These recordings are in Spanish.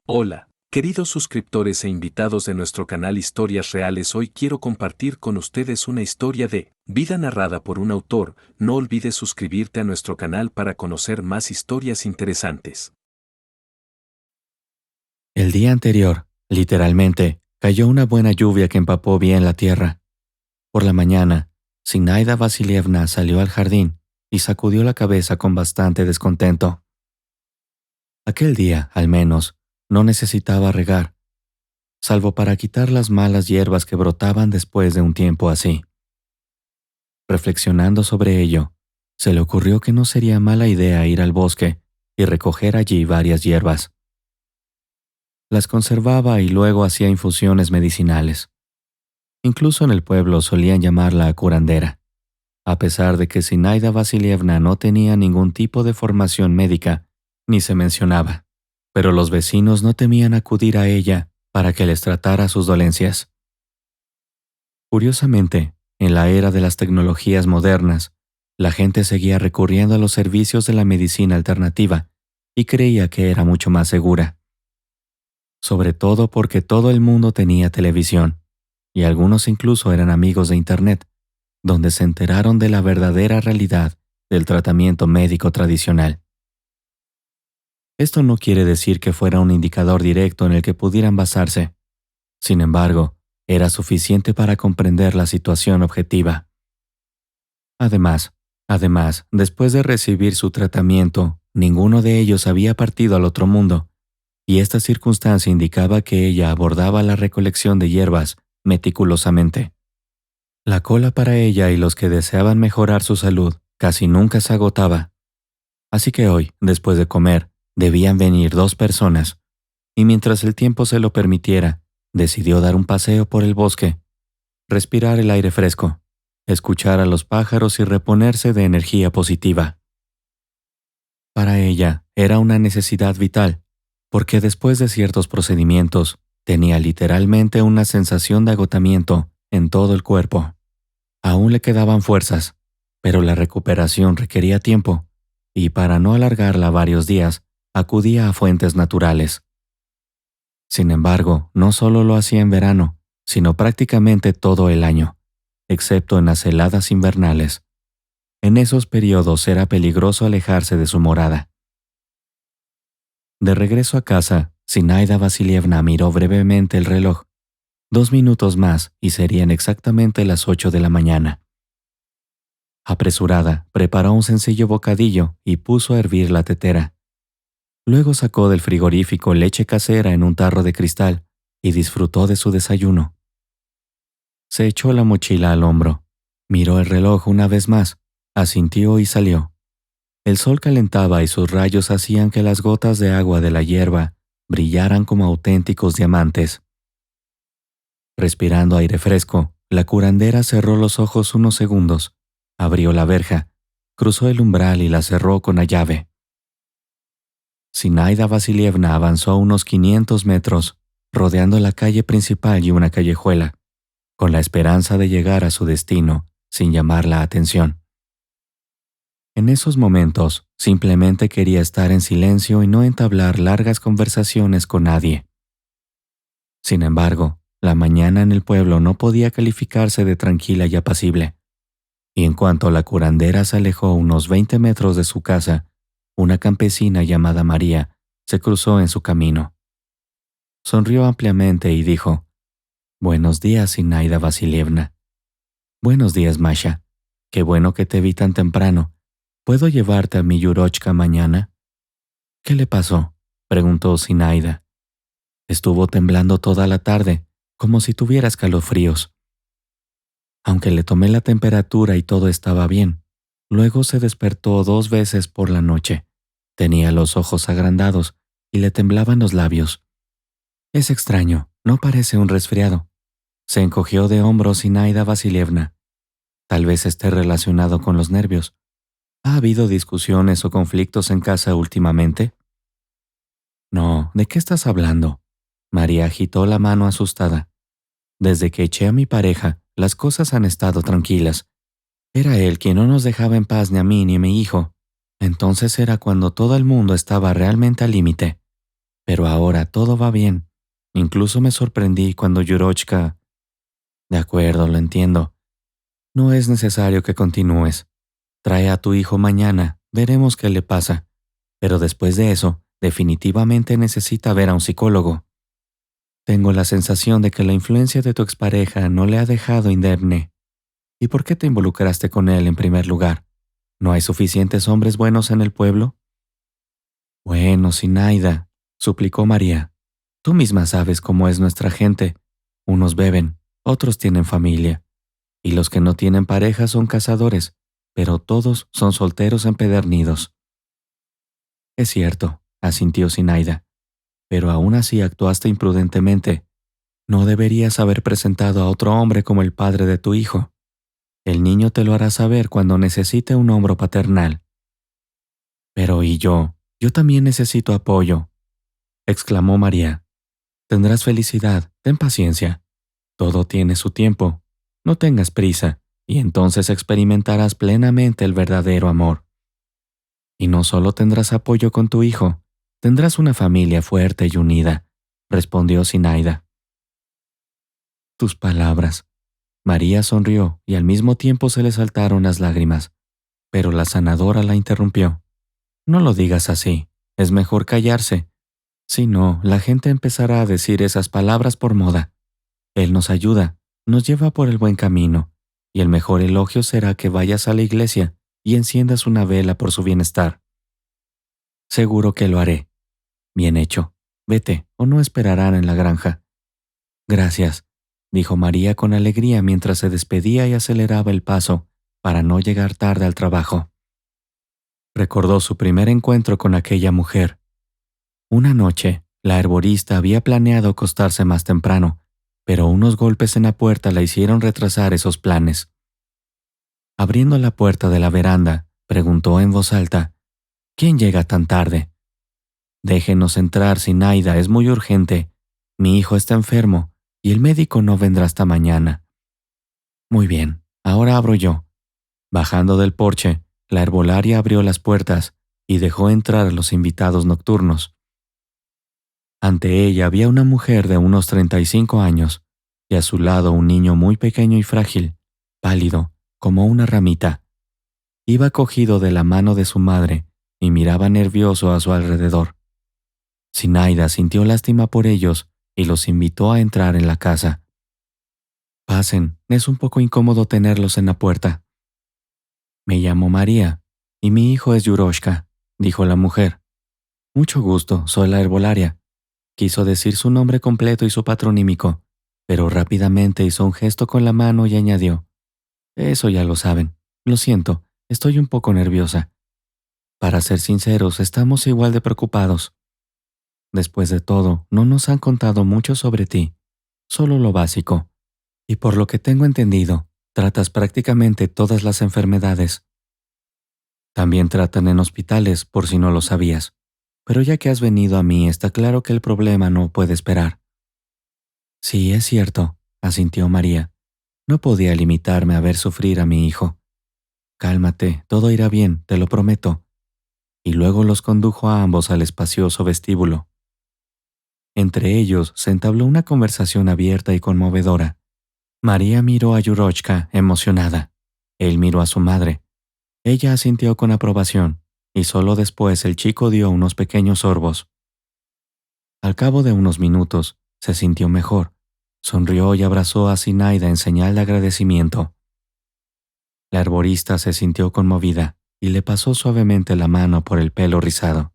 Hola, queridos suscriptores e invitados de nuestro canal Historias Reales. Hoy quiero compartir con ustedes una historia de vida narrada por un autor. No olvides suscribirte a nuestro canal para conocer más historias interesantes. El día anterior, literalmente, cayó una buena lluvia que empapó bien la tierra. Por la mañana, Zinaida Vasilievna salió al jardín y sacudió la cabeza con bastante descontento. Aquel día, al menos, no necesitaba regar, salvo para quitar las malas hierbas que brotaban después de un tiempo así. Reflexionando sobre ello, se le ocurrió que no sería mala idea ir al bosque y recoger allí varias hierbas. Las conservaba y luego hacía infusiones medicinales. Incluso en el pueblo solían llamarla curandera, a pesar de que Zinaida Vasilievna no tenía ningún tipo de formación médica, ni se mencionaba, pero los vecinos no temían acudir a ella para que les tratara sus dolencias. Curiosamente, en la era de las tecnologías modernas, la gente seguía recurriendo a los servicios de la medicina alternativa y creía que era mucho más segura. Sobre todo porque todo el mundo tenía televisión, y algunos incluso eran amigos de Internet, donde se enteraron de la verdadera realidad del tratamiento médico tradicional. Esto no quiere decir que fuera un indicador directo en el que pudieran basarse. Sin embargo, era suficiente para comprender la situación objetiva. Además, después de recibir su tratamiento, ninguno de ellos había partido al otro mundo, y esta circunstancia indicaba que ella abordaba la recolección de hierbas meticulosamente. La cola para ella y los que deseaban mejorar su salud casi nunca se agotaba. Así que hoy, después de comer, debían venir 2 personas, y mientras el tiempo se lo permitiera, decidió dar un paseo por el bosque, respirar el aire fresco, escuchar a los pájaros y reponerse de energía positiva. Para ella era una necesidad vital, porque después de ciertos procedimientos, tenía literalmente una sensación de agotamiento en todo el cuerpo. Aún le quedaban fuerzas, pero la recuperación requería tiempo, y para no alargarla varios días, acudía a fuentes naturales. Sin embargo, no solo lo hacía en verano, sino prácticamente todo el año, excepto en las heladas invernales. En esos periodos era peligroso alejarse de su morada. De regreso a casa, Zinaida Vasilievna miró brevemente el reloj. 2 minutos más y serían exactamente las 8 de la mañana. Apresurada, preparó un sencillo bocadillo y puso a hervir la tetera. Luego sacó del frigorífico leche casera en un tarro de cristal y disfrutó de su desayuno. Se echó la mochila al hombro, miró el reloj una vez más, asintió y salió. El sol calentaba y sus rayos hacían que las gotas de agua de la hierba brillaran como auténticos diamantes. Respirando aire fresco, la curandera cerró los ojos unos segundos, abrió la verja, cruzó el umbral y la cerró con la llave. Zinaida Vasilievna avanzó unos 500 metros, rodeando la calle principal y una callejuela, con la esperanza de llegar a su destino sin llamar la atención. En esos momentos, simplemente quería estar en silencio y no entablar largas conversaciones con nadie. Sin embargo, la mañana en el pueblo no podía calificarse de tranquila y apacible, y en cuanto la curandera se alejó unos 20 metros de su casa, una campesina llamada María se cruzó en su camino. Sonrió ampliamente y dijo: «Buenos días, Zinaida Vasilievna». «Buenos días, Masha. Qué bueno que te vi tan temprano. ¿Puedo llevarte a mi Yurochka mañana?» «¿Qué le pasó?», preguntó Zinaida. «Estuvo temblando toda la tarde, como si tuviera escalofríos. Aunque le tomé la temperatura y todo estaba bien, luego se despertó 2 veces por la noche. Tenía los ojos agrandados y le temblaban los labios. Es extraño, no parece un resfriado». Se encogió de hombros Zinaida Vasilievna. «Tal vez esté relacionado con los nervios. ¿Ha habido discusiones o conflictos en casa últimamente?» «No, ¿de qué estás hablando?». María agitó la mano asustada. «Desde que eché a mi pareja, las cosas han estado tranquilas. Era él quien no nos dejaba en paz ni a mí ni a mi hijo. Entonces era cuando todo el mundo estaba realmente al límite. Pero ahora todo va bien. Incluso me sorprendí cuando Yurochka... De acuerdo, lo entiendo. No es necesario que continúes. Trae a tu hijo mañana, veremos qué le pasa. Pero después de eso, definitivamente necesita ver a un psicólogo. Tengo la sensación de que la influencia de tu expareja no le ha dejado indemne. ¿Y por qué te involucraste con él en primer lugar? ¿No hay suficientes hombres buenos en el pueblo? Bueno, Zinaida, suplicó María. Tú misma sabes cómo es nuestra gente. Unos beben, otros tienen familia. Y los que no tienen pareja son cazadores, pero todos son solteros empedernidos. Es cierto, asintió Zinaida, pero aún así actuaste imprudentemente. No deberías haber presentado a otro hombre como el padre de tu hijo. El niño te lo hará saber cuando necesite un hombro paternal. Pero ¿y yo? Yo también necesito apoyo, exclamó María. Tendrás felicidad, ten paciencia. Todo tiene su tiempo. No tengas prisa, y entonces experimentarás plenamente el verdadero amor. Y no solo tendrás apoyo con tu hijo, tendrás una familia fuerte y unida, respondió Zinaida. Tus palabras. María sonrió y al mismo tiempo se le saltaron las lágrimas, pero la sanadora la interrumpió. No lo digas así, es mejor callarse. Si no, la gente empezará a decir esas palabras por moda. Él nos ayuda, nos lleva por el buen camino, y el mejor elogio será que vayas a la iglesia y enciendas una vela por su bienestar. Seguro que lo haré. Bien hecho. Vete, o no esperarán en la granja. Gracias, dijo María con alegría mientras se despedía y aceleraba el paso para no llegar tarde al trabajo. Recordó su primer encuentro con aquella mujer. Una noche, la herborista había planeado acostarse más temprano, pero unos golpes en la puerta la hicieron retrasar esos planes. Abriendo la puerta de la veranda, preguntó en voz alta, ¿quién llega tan tarde? Déjenos entrar, Zinaida, es muy urgente. Mi hijo está enfermo y el médico no vendrá hasta mañana. Muy bien, ahora abro yo. Bajando del porche, la herbolaria abrió las puertas y dejó entrar a los invitados nocturnos. Ante ella había una mujer de unos 35 años y a su lado un niño muy pequeño y frágil, pálido, como una ramita. Iba cogido de la mano de su madre y miraba nervioso a su alrededor. Zinaida sintió lástima por ellos y los invitó a entrar en la casa. Pasen, es un poco incómodo tenerlos en la puerta. Me llamo María y mi hijo es Yuroshka, dijo la mujer. Mucho gusto, soy la herbolaria. Quiso decir su nombre completo y su patronímico, pero rápidamente hizo un gesto con la mano y añadió, eso ya lo saben. Lo siento, estoy un poco nerviosa. Para ser sinceros, estamos igual de preocupados. Después de todo, no nos han contado mucho sobre ti, solo lo básico. Y por lo que tengo entendido, tratas prácticamente todas las enfermedades. También tratan en hospitales, por si no lo sabías. Pero ya que has venido a mí, está claro que el problema no puede esperar. Sí, es cierto, asintió María. No podía limitarme a ver sufrir a mi hijo. Cálmate, todo irá bien, te lo prometo. Y luego los condujo a ambos al espacioso vestíbulo. Entre ellos se entabló una conversación abierta y conmovedora. María miró a Yurochka, emocionada. Él miró a su madre. Ella asintió con aprobación, y solo después el chico dio unos pequeños sorbos. Al cabo de unos minutos, se sintió mejor. Sonrió y abrazó a Zinaida en señal de agradecimiento. La herborista se sintió conmovida y le pasó suavemente la mano por el pelo rizado.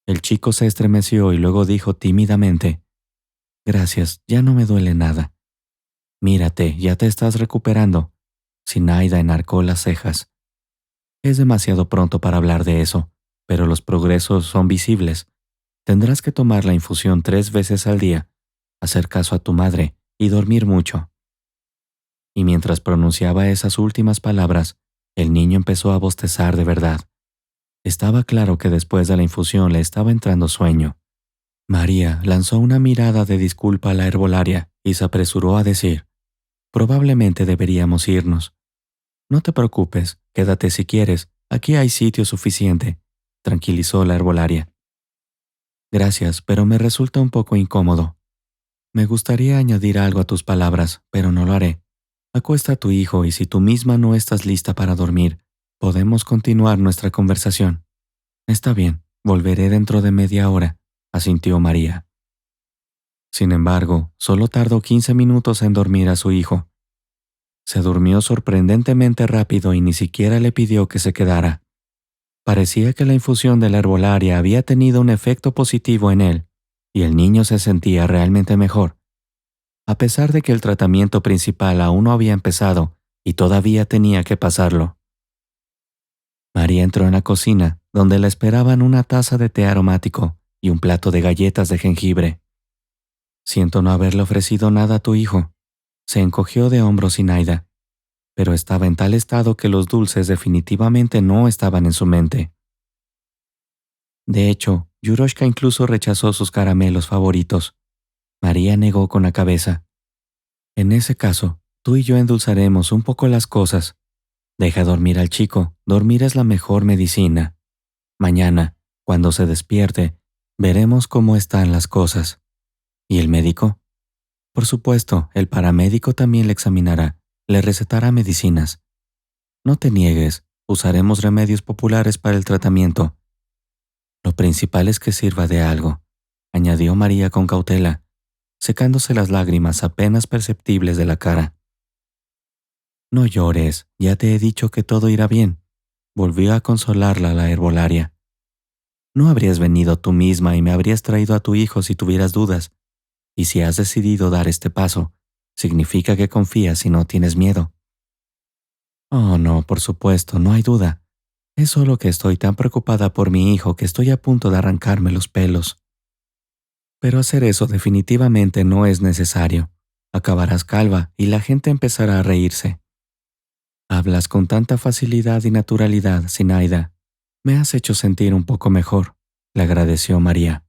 El chico se estremeció y luego dijo tímidamente, «Gracias, ya no me duele nada». «Mírate, ya te estás recuperando». Zinaida enarcó las cejas. «Es demasiado pronto para hablar de eso, pero los progresos son visibles. Tendrás que tomar la infusión 3 veces al día, hacer caso a tu madre y dormir mucho». Y mientras pronunciaba esas últimas palabras, el niño empezó a bostezar de verdad. Estaba claro que después de la infusión le estaba entrando sueño. María lanzó una mirada de disculpa a la herbolaria y se apresuró a decir, «Probablemente deberíamos irnos». «No te preocupes, quédate si quieres, aquí hay sitio suficiente», tranquilizó la herbolaria. Gracias, pero me resulta un poco incómodo. Me gustaría añadir algo a tus palabras, pero no lo haré. Acuesta a tu hijo y si tú misma no estás lista para dormir, podemos continuar nuestra conversación. Está bien, volveré dentro de media hora, asintió María. Sin embargo, solo tardó 15 minutos en dormir a su hijo. Se durmió sorprendentemente rápido y ni siquiera le pidió que se quedara. Parecía que la infusión de la herbolaria había tenido un efecto positivo en él, y el niño se sentía realmente mejor. A pesar de que el tratamiento principal aún no había empezado y todavía tenía que pasarlo. María entró en la cocina, donde la esperaban una taza de té aromático y un plato de galletas de jengibre. Siento no haberle ofrecido nada a tu hijo. Se encogió de hombros Zinaida, pero estaba en tal estado que los dulces definitivamente no estaban en su mente. De hecho, Yuroshka incluso rechazó sus caramelos favoritos. María negó con la cabeza. En ese caso, tú y yo endulzaremos un poco las cosas. Deja dormir al chico, dormir es la mejor medicina. Mañana, cuando se despierte, veremos cómo están las cosas. ¿Y el médico? Por supuesto, el paramédico también le examinará, le recetará medicinas. No te niegues, usaremos remedios populares para el tratamiento. Lo principal es que sirva de algo, añadió María con cautela, secándose las lágrimas apenas perceptibles de la cara. No llores, ya te he dicho que todo irá bien, volvió a consolarla la herbolaria. No habrías venido tú misma y me habrías traído a tu hijo si tuvieras dudas, y si has decidido dar este paso, significa que confías y no tienes miedo. Oh, no, por supuesto, no hay duda. Es solo que estoy tan preocupada por mi hijo que estoy a punto de arrancarme los pelos. Pero hacer eso definitivamente no es necesario. Acabarás calva y la gente empezará a reírse. Hablas con tanta facilidad y naturalidad, Zinaida. Me has hecho sentir un poco mejor, le agradeció María.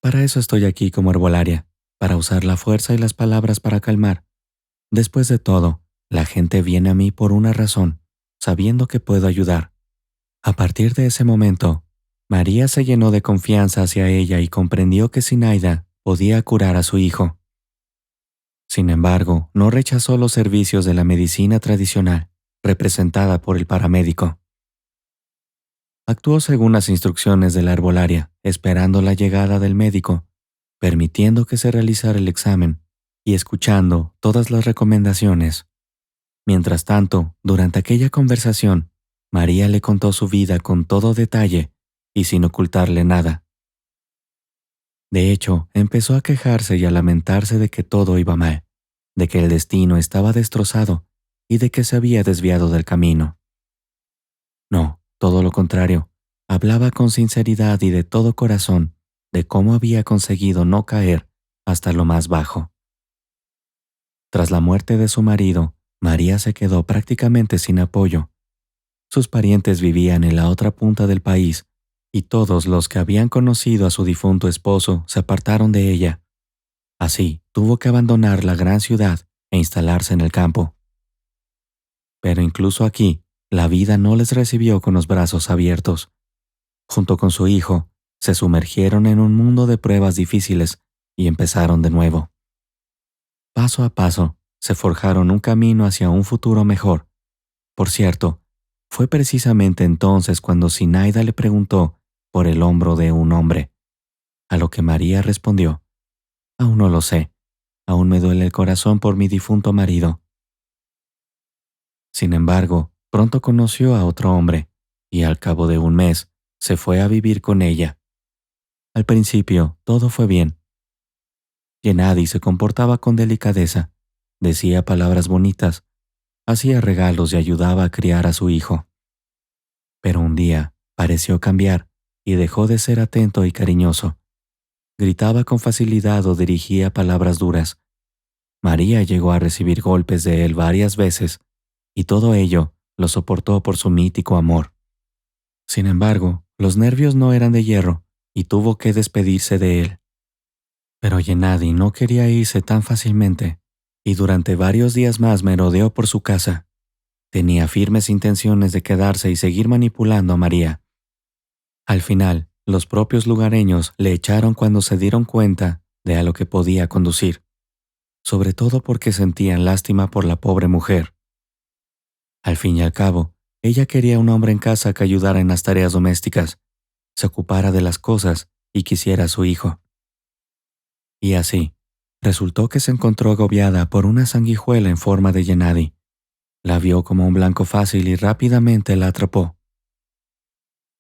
Para eso estoy aquí como herbolaria, para usar la fuerza y las palabras para calmar. Después de todo, la gente viene a mí por una razón, sabiendo que puedo ayudar. A partir de ese momento, María se llenó de confianza hacia ella y comprendió que Zinaida podía curar a su hijo. Sin embargo, no rechazó los servicios de la medicina tradicional, representada por el paramédico. Actuó según las instrucciones de la herbolaria, esperando la llegada del médico, permitiendo que se realizara el examen y escuchando todas las recomendaciones. Mientras tanto, durante aquella conversación, María le contó su vida con todo detalle y sin ocultarle nada. De hecho, empezó a quejarse y a lamentarse de que todo iba mal, de que el destino estaba destrozado y de que se había desviado del camino. No, todo lo contrario, hablaba con sinceridad y de todo corazón de cómo había conseguido no caer hasta lo más bajo. Tras la muerte de su marido, María se quedó prácticamente sin apoyo. Sus parientes vivían en la otra punta del país y todos los que habían conocido a su difunto esposo se apartaron de ella. Así, tuvo que abandonar la gran ciudad e instalarse en el campo. Pero incluso aquí, la vida no les recibió con los brazos abiertos. Junto con su hijo, se sumergieron en un mundo de pruebas difíciles y empezaron de nuevo. Paso a paso, se forjaron un camino hacia un futuro mejor. Por cierto, fue precisamente entonces cuando Zinaida le preguntó por el hombro de un hombre, a lo que María respondió: «Aún no lo sé, aún me duele el corazón por mi difunto marido». Sin embargo, pronto conoció a otro hombre y al cabo de un mes se fue a vivir con ella. Al principio, todo fue bien. Gennady se comportaba con delicadeza, decía palabras bonitas, hacía regalos y ayudaba a criar a su hijo. Pero un día pareció cambiar y dejó de ser atento y cariñoso. Gritaba con facilidad o dirigía palabras duras. María llegó a recibir golpes de él varias veces, y todo ello lo soportó por su mítico amor. Sin embargo, los nervios no eran de hierro, y tuvo que despedirse de él. Pero Gennady no quería irse tan fácilmente, y durante varios días más merodeó por su casa. Tenía firmes intenciones de quedarse y seguir manipulando a María. Al final, Los propios lugareños le echaron cuando se dieron cuenta de a lo que podía conducir, sobre todo porque sentían lástima por la pobre mujer. Al fin y al cabo, ella quería un hombre en casa que ayudara en las tareas domésticas, se ocupara de las cosas y quisiera a su hijo. Y así, resultó que se encontró agobiada por una sanguijuela en forma de Gennady. La vio como un blanco fácil y rápidamente la atrapó.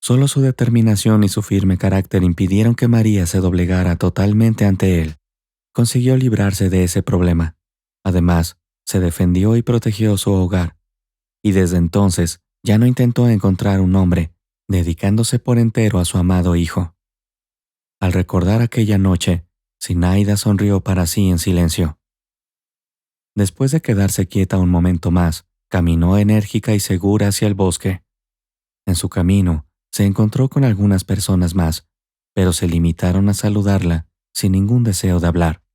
Solo su determinación y su firme carácter impidieron que María se doblegara totalmente ante él. Consiguió librarse de ese problema. Además, se defendió y protegió su hogar. Y desde entonces ya no intentó encontrar un hombre, dedicándose por entero a su amado hijo. Al recordar aquella noche, Zinaida sonrió para sí en silencio. Después de quedarse quieta un momento más, caminó enérgica y segura hacia el bosque. En su camino, se encontró con algunas personas más, pero se limitaron a saludarla sin ningún deseo de hablar.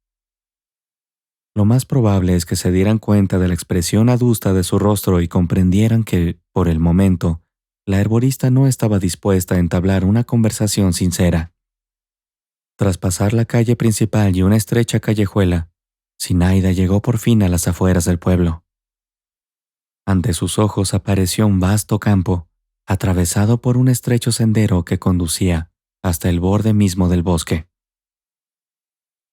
Lo más probable es que se dieran cuenta de la expresión adusta de su rostro y comprendieran que, por el momento, la herborista no estaba dispuesta a entablar una conversación sincera. Tras pasar la calle principal y una estrecha callejuela, Zinaida llegó por fin a las afueras del pueblo. Ante sus ojos apareció un vasto campo, atravesado por un estrecho sendero que conducía hasta el borde mismo del bosque.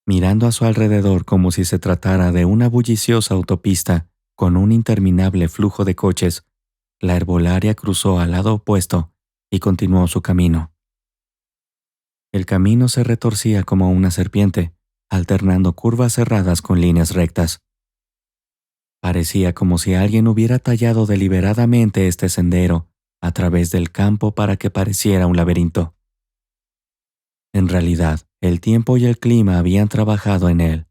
Mirando a su alrededor como si se tratara de una bulliciosa autopista con un interminable flujo de coches, la herbolaria cruzó al lado opuesto y continuó su camino. El camino se retorcía como una serpiente, alternando curvas cerradas con líneas rectas. Parecía como si alguien hubiera tallado deliberadamente este sendero a través del campo para que pareciera un laberinto. En realidad, el tiempo y el clima habían trabajado en él.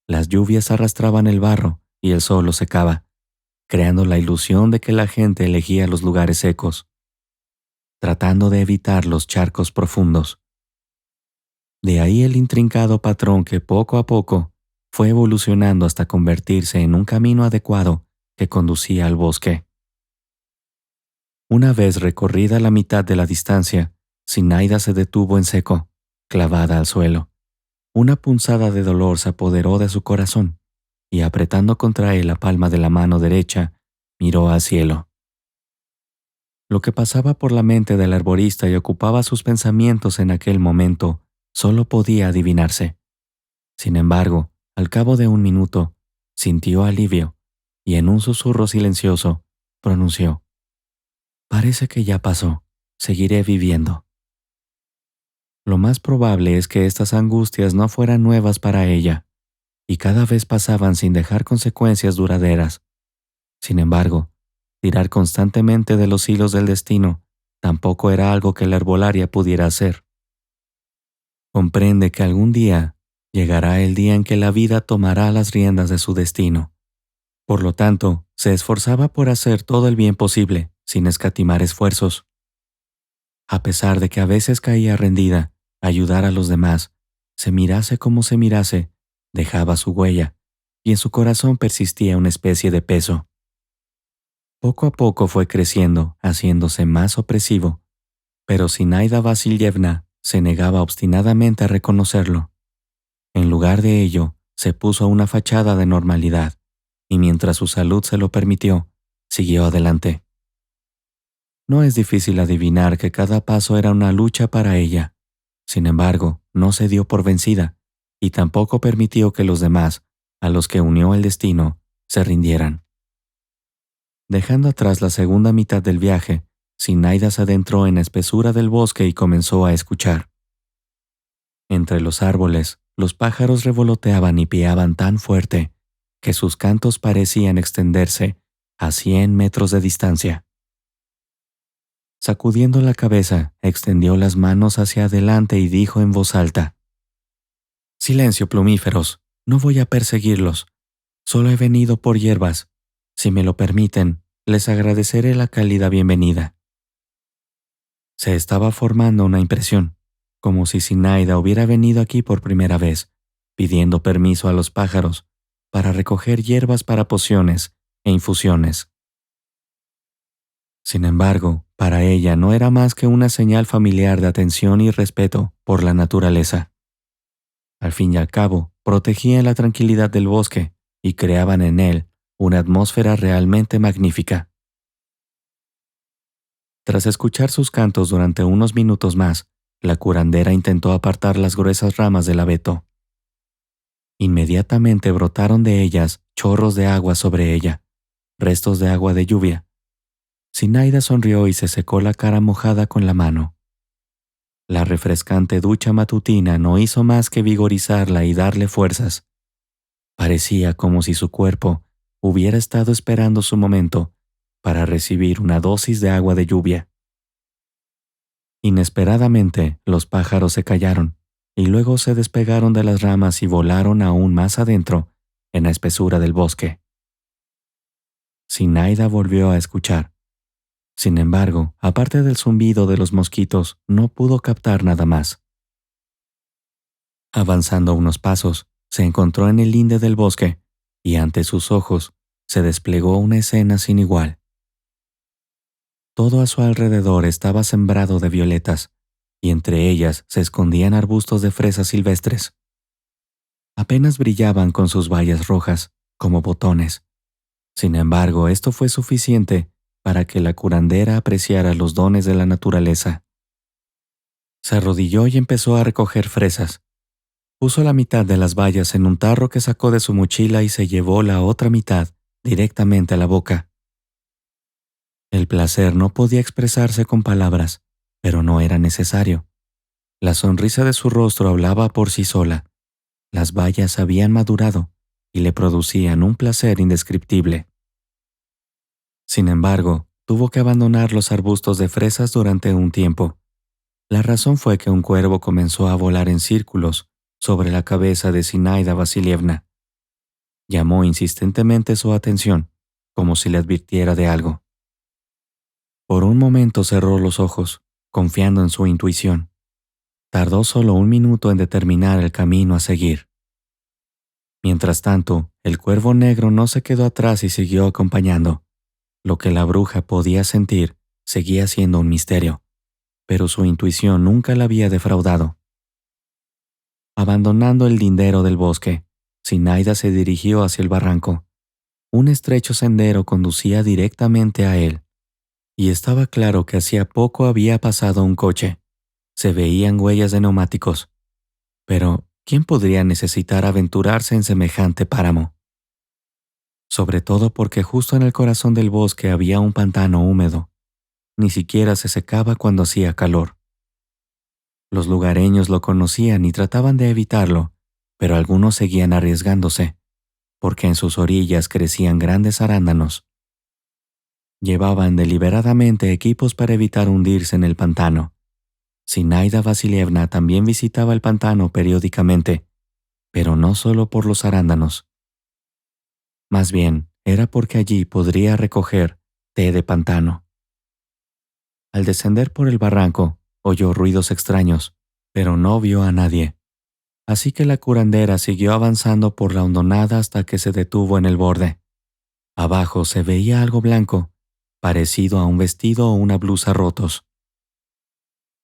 Las lluvias arrastraban el barro y el sol lo secaba, creando la ilusión de que la gente elegía los lugares secos, tratando de evitar los charcos profundos. De ahí el intrincado patrón que poco a poco fue evolucionando hasta convertirse en un camino adecuado que conducía al bosque. Una vez recorrida la mitad de la distancia, Zinaida se detuvo en seco, clavada al suelo. Una punzada de dolor se apoderó de su corazón y, apretando contra él la palma de la mano derecha, miró al cielo. Lo que pasaba por la mente del arborista y ocupaba sus pensamientos en aquel momento solo podía adivinarse. Sin embargo, al cabo de un minuto, sintió alivio y en un susurro silencioso pronunció: «Parece que ya pasó, seguiré viviendo». Lo más probable es que estas angustias no fueran nuevas para ella, y cada vez pasaban sin dejar consecuencias duraderas. Sin embargo, tirar constantemente de los hilos del destino tampoco era algo que la herbolaria pudiera hacer. Comprende que algún día llegará el día en que la vida tomará las riendas de su destino. Por lo tanto, se esforzaba por hacer todo el bien posible, sin escatimar esfuerzos. A pesar de que a veces caía rendida, ayudar a los demás, se mirase como se mirase, dejaba su huella, y en su corazón persistía una especie de peso. Poco a poco fue creciendo, haciéndose más opresivo, pero Zinaida Vasilievna se negaba obstinadamente a reconocerlo. En lugar de ello, se puso una fachada de normalidad, y mientras su salud se lo permitió, siguió adelante. No es difícil adivinar que cada paso era una lucha para ella. Sin embargo, no se dio por vencida, y tampoco permitió que los demás, a los que unió el destino, se rindieran. Dejando atrás la segunda mitad del viaje, Zinaida se adentró en la espesura del bosque y comenzó a escuchar. Entre los árboles, los pájaros revoloteaban y piaban tan fuerte que sus cantos parecían extenderse a 100 metros de distancia. Sacudiendo la cabeza, extendió las manos hacia adelante y dijo en voz alta: «Silencio, plumíferos, no voy a perseguirlos. Solo he venido por hierbas. Si me lo permiten, les agradeceré la cálida bienvenida». Se estaba formando una impresión, como si Zinaida hubiera venido aquí por primera vez, pidiendo permiso a los pájaros para recoger hierbas para pociones e infusiones. Sin embargo, Para ella no era más que una señal familiar de atención y respeto por la naturaleza. Al fin y al cabo, protegían la tranquilidad del bosque y creaban en él una atmósfera realmente magnífica. Tras escuchar sus cantos durante unos minutos más, la curandera intentó apartar las gruesas ramas del abeto. Inmediatamente brotaron de ellas chorros de agua sobre ella, restos de agua de lluvia. Zinaida sonrió y se secó la cara mojada con la mano. La refrescante ducha matutina no hizo más que vigorizarla y darle fuerzas. Parecía como si su cuerpo hubiera estado esperando su momento para recibir una dosis de agua de lluvia. Inesperadamente, los pájaros se callaron y luego se despegaron de las ramas y volaron aún más adentro, en la espesura del bosque. Zinaida volvió a escuchar. Sin embargo, aparte del zumbido de los mosquitos, no pudo captar nada más. Avanzando unos pasos, se encontró en el linde del bosque y ante sus ojos se desplegó una escena sin igual. Todo a su alrededor estaba sembrado de violetas, y entre ellas se escondían arbustos de fresas silvestres. Apenas brillaban con sus bayas rojas, como botones. Sin embargo, esto fue suficiente para que la curandera apreciara los dones de la naturaleza. Se arrodilló y empezó a recoger fresas. Puso la mitad de las bayas en un tarro que sacó de su mochila y se llevó la otra mitad directamente a la boca. El placer no podía expresarse con palabras, pero no era necesario. La sonrisa de su rostro hablaba por sí sola. Las bayas habían madurado y le producían un placer indescriptible. Sin embargo, tuvo que abandonar los arbustos de fresas durante un tiempo. La razón fue que un cuervo comenzó a volar en círculos sobre la cabeza de Zinaida Vasilievna. Llamó insistentemente su atención, como si le advirtiera de algo. Por un momento cerró los ojos, confiando en su intuición. Tardó solo un minuto en determinar el camino a seguir. Mientras tanto, el cuervo negro no se quedó atrás y siguió acompañando. Lo que la bruja podía sentir seguía siendo un misterio, pero su intuición nunca la había defraudado. Abandonando el lindero del bosque, Zinaida se dirigió hacia el barranco. Un estrecho sendero conducía directamente a él, y estaba claro que hacía poco había pasado un coche. Se veían huellas de neumáticos. Pero, ¿quién podría necesitar aventurarse en semejante páramo? Sobre todo porque justo en el corazón del bosque había un pantano húmedo. Ni siquiera se secaba cuando hacía calor. Los lugareños lo conocían y trataban de evitarlo, pero algunos seguían arriesgándose, porque en sus orillas crecían grandes arándanos. Llevaban deliberadamente equipos para evitar hundirse en el pantano. Zinaida Vasilievna también visitaba el pantano periódicamente, pero no solo por los arándanos. Más bien, era porque allí podría recoger té de pantano. Al descender por el barranco, oyó ruidos extraños, pero no vio a nadie. Así que la curandera siguió avanzando por la hondonada hasta que se detuvo en el borde. Abajo se veía algo blanco, parecido a un vestido o una blusa rotos.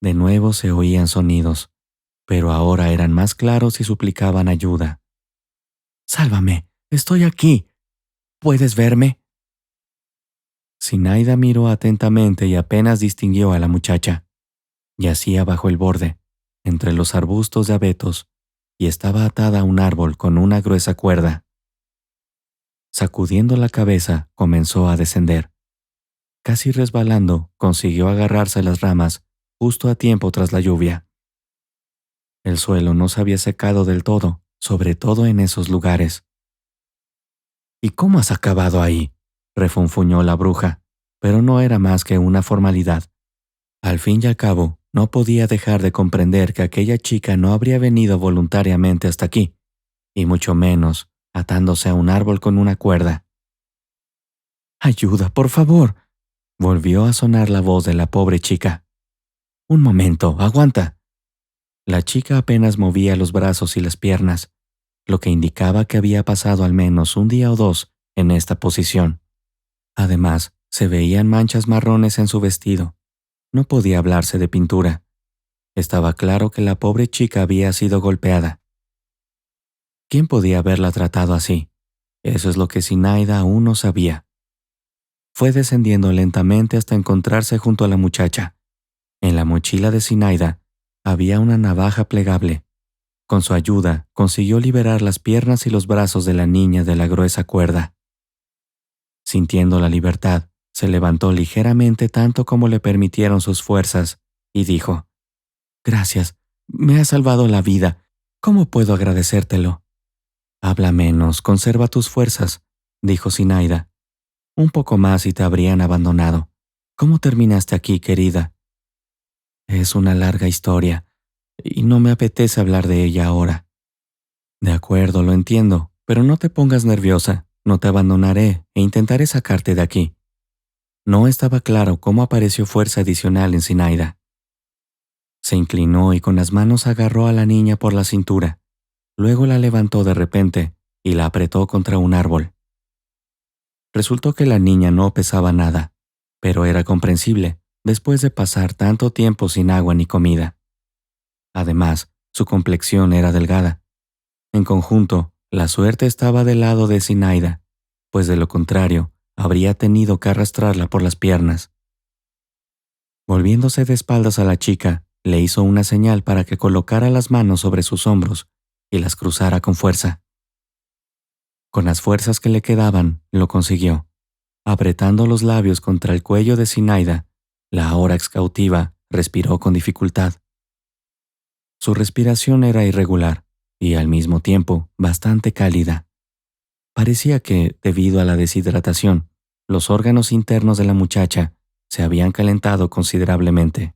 De nuevo se oían sonidos, pero ahora eran más claros y suplicaban ayuda. «¡Sálvame! ¡Estoy aquí! ¿Puedes verme?» Zinaida miró atentamente y apenas distinguió a la muchacha. Yacía bajo el borde, entre los arbustos de abetos, y estaba atada a un árbol con una gruesa cuerda. Sacudiendo la cabeza, comenzó a descender. Casi resbalando, consiguió agarrarse a las ramas justo a tiempo tras la lluvia. El suelo no se había secado del todo, sobre todo en esos lugares. «¿Y cómo has acabado ahí?», refunfuñó la bruja, pero no era más que una formalidad. Al fin y al cabo, no podía dejar de comprender que aquella chica no habría venido voluntariamente hasta aquí, y mucho menos atándose a un árbol con una cuerda. «¡Ayuda, por favor!», volvió a sonar la voz de la pobre chica. «Un momento, aguanta». La chica apenas movía los brazos y las piernas, lo que indicaba que había pasado al menos un día o dos en esta posición. Además, se veían manchas marrones en su vestido No podía hablarse de pintura. Estaba claro que la pobre chica había sido golpeada. ¿Quién podía haberla tratado así? Eso es lo que Zinaida aún no sabía. Fue descendiendo lentamente hasta encontrarse junto a la muchacha. En la mochila de Zinaida había una navaja plegable. Con su ayuda, consiguió liberar las piernas y los brazos de la niña de la gruesa cuerda. Sintiendo la libertad, se levantó ligeramente tanto como le permitieron sus fuerzas y dijo: «Gracias, me has salvado la vida. ¿Cómo puedo agradecértelo?» «Habla menos, conserva tus fuerzas», dijo Zinaida. «Un poco más y te habrían abandonado. ¿Cómo terminaste aquí, querida?» «Es una larga historia, y no me apetece hablar de ella ahora». «De acuerdo, lo entiendo, pero no te pongas nerviosa. No te abandonaré e intentaré sacarte de aquí». No estaba claro cómo apareció fuerza adicional en Zinaida. Se inclinó y con las manos agarró a la niña por la cintura. Luego la levantó de repente y la apretó contra un árbol. Resultó que la niña no pesaba nada, pero era comprensible después de pasar tanto tiempo sin agua ni comida. Además, su complexión era delgada. En conjunto, la suerte estaba del lado de Zinaida, pues de lo contrario, habría tenido que arrastrarla por las piernas. Volviéndose de espaldas a la chica, le hizo una señal para que colocara las manos sobre sus hombros y las cruzara con fuerza. Con las fuerzas que le quedaban, lo consiguió. Apretando los labios contra el cuello de Zinaida, la ahora excautiva respiró con dificultad. Su respiración era irregular y, al mismo tiempo, bastante cálida. Parecía que, debido a la deshidratación, los órganos internos de la muchacha se habían calentado considerablemente.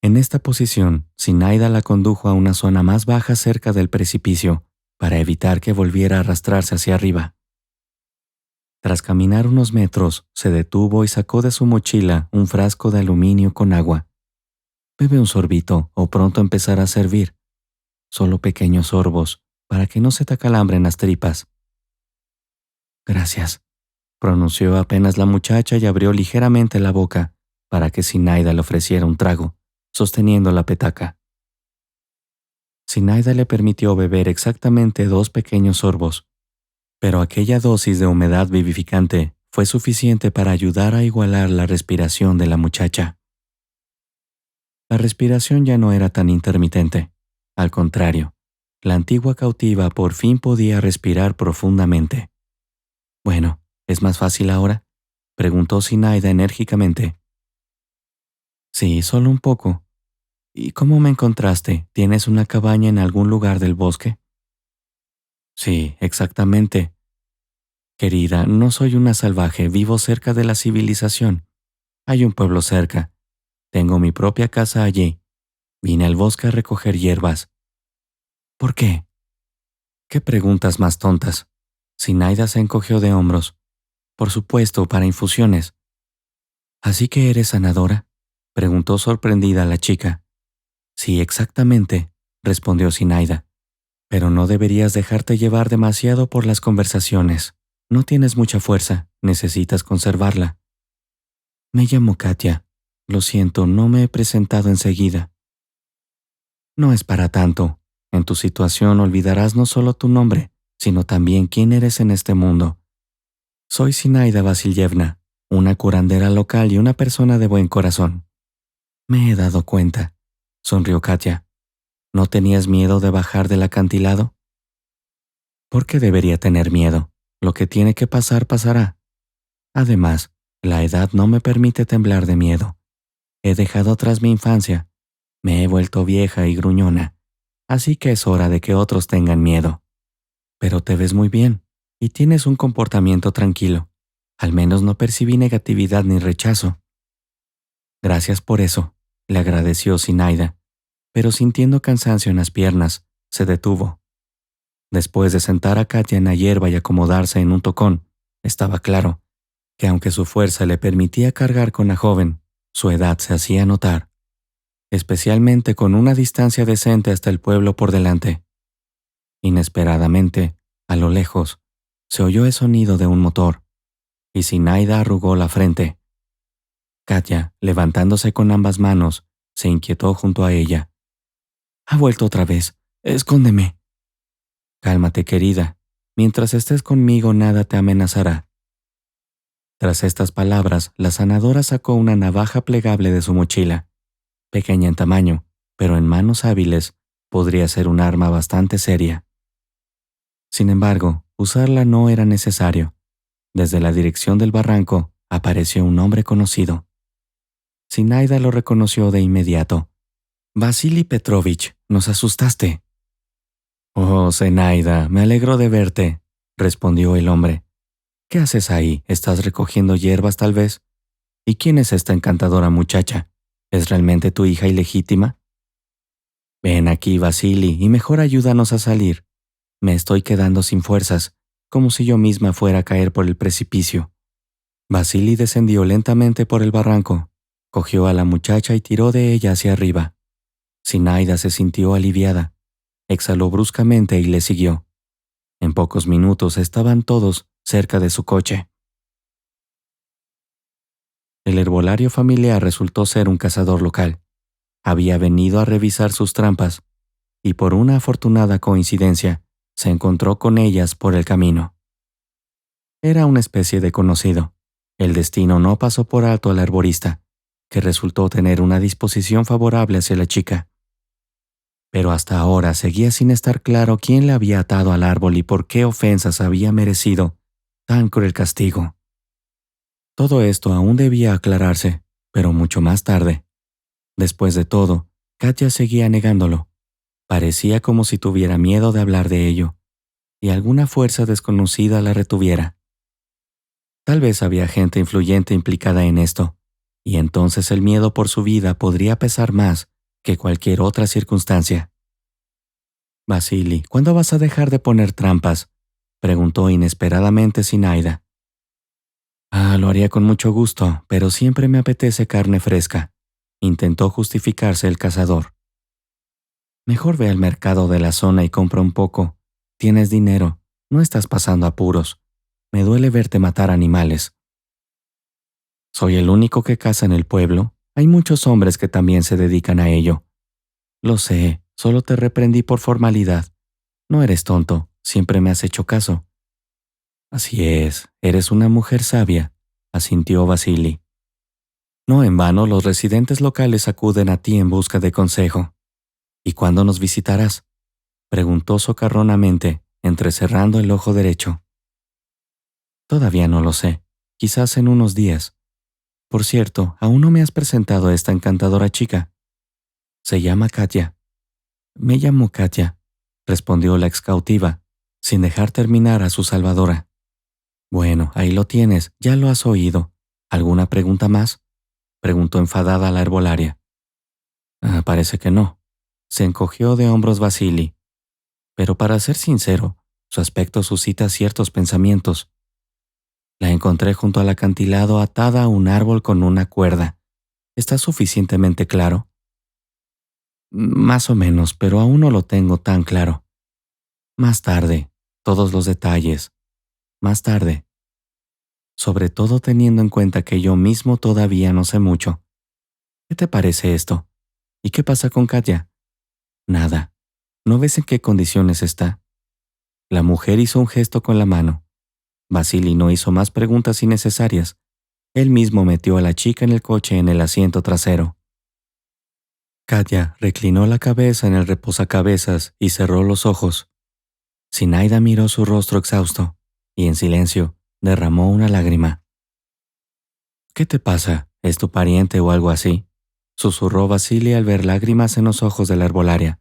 En esta posición, Zinaida la condujo a una zona más baja cerca del precipicio para evitar que volviera a arrastrarse hacia arriba. Tras caminar unos metros, se detuvo y sacó de su mochila un frasco de aluminio con agua. «Bebe un sorbito o pronto empezará a servir. Solo pequeños sorbos, para que no se te acalambren las tripas». «Gracias», pronunció apenas la muchacha y abrió ligeramente la boca para que Zinaida le ofreciera un trago, sosteniendo la petaca. Zinaida le permitió beber exactamente 2 pequeños sorbos, pero aquella dosis de humedad vivificante fue suficiente para ayudar a igualar la respiración de la muchacha. La respiración ya no era tan intermitente. Al contrario, la antigua cautiva por fin podía respirar profundamente. «Bueno, ¿es más fácil ahora?», preguntó Zinaida enérgicamente. «Sí, solo un poco. ¿Y cómo me encontraste? ¿Tienes una cabaña en algún lugar del bosque?» «Sí, exactamente. Querida, no soy una salvaje, vivo cerca de la civilización. Hay un pueblo cerca. Tengo mi propia casa allí. Vine al bosque a recoger hierbas». «¿Por qué?». «¿Qué preguntas más tontas?». Zinaida se encogió de hombros. «Por supuesto, para infusiones». «¿Así que eres sanadora?», preguntó sorprendida la chica. «Sí, exactamente», respondió Zinaida. «Pero no deberías dejarte llevar demasiado por las conversaciones. No tienes mucha fuerza, necesitas conservarla». «Me llamo Katia. Lo siento, no me he presentado enseguida». «No es para tanto. En tu situación olvidarás no solo tu nombre, sino también quién eres en este mundo. Soy Zinaida Vasilyevna, una curandera local y una persona de buen corazón». «Me he dado cuenta», sonrió Katia. «¿No tenías miedo de bajar del acantilado?». «¿Por qué debería tener miedo? Lo que tiene que pasar, pasará. Además, la edad no me permite temblar de miedo. He dejado atrás mi infancia. Me he vuelto vieja y gruñona, así que es hora de que otros tengan miedo. Pero te ves muy bien y tienes un comportamiento tranquilo. Al menos no percibí negatividad ni rechazo». «Gracias por eso», le agradeció Zinaida, pero sintiendo cansancio en las piernas, se detuvo. Después de sentar a Katia en la hierba y acomodarse en un tocón, estaba claro que aunque su fuerza le permitía cargar con la joven, su edad se hacía notar, especialmente con una distancia decente hasta el pueblo por delante. Inesperadamente, a lo lejos, se oyó el sonido de un motor, y Zinaida arrugó la frente. Katya, levantándose con ambas manos, se inquietó junto a ella. «Ha vuelto otra vez. Escóndeme». «Cálmate, querida. Mientras estés conmigo, nada te amenazará». Tras estas palabras, la sanadora sacó una navaja plegable de su mochila. Pequeña en tamaño, pero en manos hábiles, podría ser un arma bastante seria. Sin embargo, usarla no era necesario. Desde la dirección del barranco apareció un hombre conocido. Zinaida lo reconoció de inmediato. «Vasily Petrovich, nos asustaste». «Oh, Zenaida, me alegro de verte», respondió el hombre. «¿Qué haces ahí? ¿Estás recogiendo hierbas, tal vez? ¿Y quién es esta encantadora muchacha? ¿Es realmente tu hija ilegítima?» «Ven aquí, Vasily, y mejor ayúdanos a salir. Me estoy quedando sin fuerzas, como si yo misma fuera a caer por el precipicio». Vasily descendió lentamente por el barranco, cogió a la muchacha y tiró de ella hacia arriba. Zinaida se sintió aliviada, exhaló bruscamente y le siguió. En pocos minutos estaban todos cerca de su coche. El herbolario familiar resultó ser un cazador local. Había venido a revisar sus trampas y por una afortunada coincidencia se encontró con ellas por el camino. Era una especie de conocido. El destino no pasó por alto al arborista, que resultó tener una disposición favorable hacia la chica. Pero hasta ahora seguía sin estar claro quién le había atado al árbol y por qué ofensas había merecido tan cruel castigo. Todo esto aún debía aclararse, pero mucho más tarde. Después de todo, Katya seguía negándolo. Parecía como si tuviera miedo de hablar de ello, y alguna fuerza desconocida la retuviera. Tal vez había gente influyente implicada en esto, y entonces el miedo por su vida podría pesar más que cualquier otra circunstancia. «Vasily, ¿cuándo vas a dejar de poner trampas?», preguntó inesperadamente Zinaida. «Lo haría con mucho gusto, pero siempre me apetece carne fresca», intentó justificarse el cazador. «Mejor ve al mercado de la zona y compra un poco. Tienes dinero, no estás pasando apuros. Me duele verte matar animales». «Soy el único que caza en el pueblo. Hay muchos hombres que también se dedican a ello». «Lo sé, solo te reprendí por formalidad. No eres tonto, siempre me has hecho caso». «Así es, eres una mujer sabia», asintió Vasily. «No en vano los residentes locales acuden a ti en busca de consejo». «¿Y cuándo nos visitarás?», preguntó socarronamente, entrecerrando el ojo derecho. «Todavía no lo sé, quizás en unos días. Por cierto, aún no me has presentado a esta encantadora chica». «Se llama Katya». «Me llamo Katya», respondió la excautiva, sin dejar terminar a su salvadora. «Bueno, ahí lo tienes, ya lo has oído. ¿Alguna pregunta más?», preguntó enfadada la herbolaria. Parece que no», se encogió de hombros Vasily. «Pero para ser sincero, su aspecto suscita ciertos pensamientos. La encontré junto al acantilado atada a un árbol con una cuerda. ¿Está suficientemente claro?». «Más o menos, pero aún no lo tengo tan claro. Más tarde, todos los detalles. Más tarde. Sobre todo teniendo en cuenta que yo mismo todavía no sé mucho. ¿Qué te parece esto? ¿Y qué pasa con Katya?». «Nada. ¿No ves en qué condiciones está?». La mujer hizo un gesto con la mano. Vasily no hizo más preguntas innecesarias. Él mismo metió a la chica en el coche en el asiento trasero. Katya reclinó la cabeza en el reposacabezas y cerró los ojos. Zinaida miró su rostro exhausto y en silencio derramó una lágrima. «¿Qué te pasa? ¿Es tu pariente o algo así?», susurró Vasily al ver lágrimas en los ojos de la herbolaria.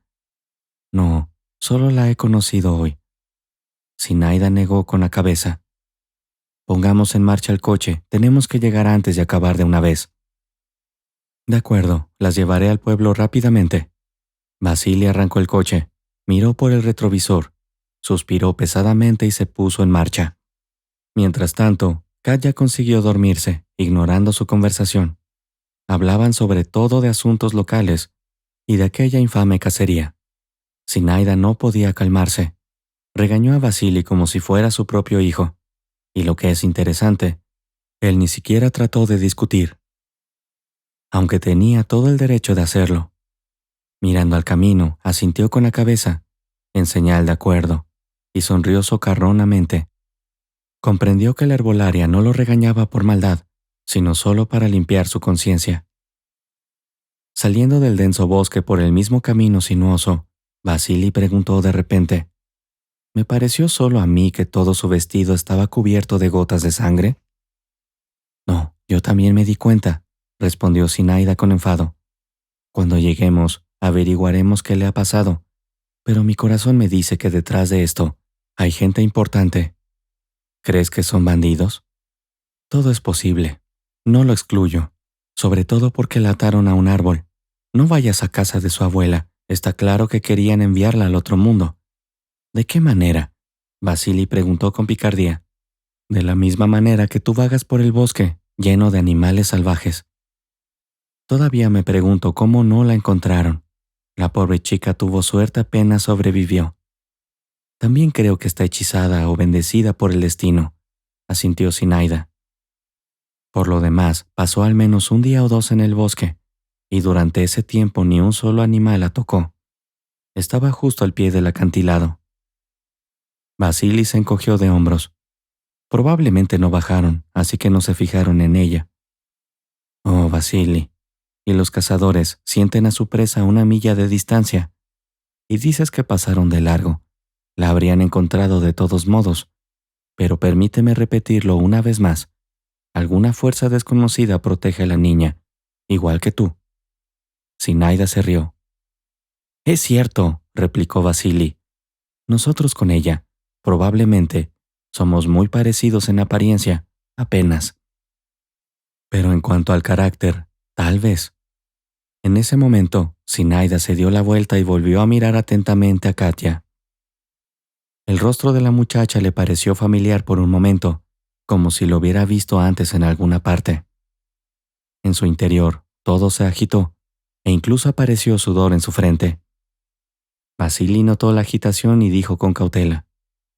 «No, solo la he conocido hoy». Zinaida negó con la cabeza. «Pongamos en marcha el coche, tenemos que llegar antes de acabar de una vez». «De acuerdo, las llevaré al pueblo rápidamente». Vasily arrancó el coche, miró por el retrovisor, suspiró pesadamente y se puso en marcha. Mientras tanto, Katya consiguió dormirse, ignorando su conversación. Hablaban sobre todo de asuntos locales y de aquella infame cacería. Zinaida no podía calmarse. Regañó a Vasily como si fuera su propio hijo. Y lo que es interesante, él ni siquiera trató de discutir. aunque tenía todo el derecho de hacerlo. Mirando al camino, asintió con la cabeza, en señal de acuerdo, y sonrió socarronamente. Comprendió que la herbolaria no lo regañaba por maldad, sino solo para limpiar su conciencia. Saliendo del denso bosque por el mismo camino sinuoso, Vasili preguntó de repente: ¿me pareció solo a mí que todo su vestido estaba cubierto de gotas de sangre? No, yo también me di cuenta, respondió Zinaida con enfado. Cuando lleguemos, averiguaremos qué le ha pasado, pero mi corazón me dice que detrás de esto hay gente importante. ¿Crees que son bandidos? Todo es posible. No lo excluyo, sobre todo porque la ataron a un árbol. No vayas a casa de su abuela, está claro que querían enviarla al otro mundo. ¿De qué manera? Vasili preguntó con picardía. De la misma manera que tú vagas por el bosque, lleno de animales salvajes. Todavía me pregunto cómo no la encontraron. La pobre chica tuvo suerte, apenas sobrevivió. También creo que está hechizada o bendecida por el destino, asintió Zinaida. Por lo demás, pasó al menos un día o dos en el bosque, y durante ese tiempo ni un solo animal la tocó. Estaba justo al pie del acantilado. Vasili se encogió de hombros. Probablemente no bajaron, así que no se fijaron en ella. Oh, Vasili, y los cazadores sienten a su presa a 1 milla de distancia, y dices que pasaron de largo. La habrían encontrado de todos modos, pero permíteme repetirlo una vez más. Alguna fuerza desconocida protege a la niña, igual que tú. Zinaida se rió. Es cierto, replicó Vasili. Nosotros con ella, probablemente, somos muy parecidos en apariencia, apenas. Pero en cuanto al carácter, tal vez. En ese momento, Zinaida se dio la vuelta y volvió a mirar atentamente a Katia. El rostro de la muchacha le pareció familiar por un momento, como si lo hubiera visto antes en alguna parte. En su interior, todo se agitó, e incluso apareció sudor en su frente. Vasili notó la agitación y dijo con cautela: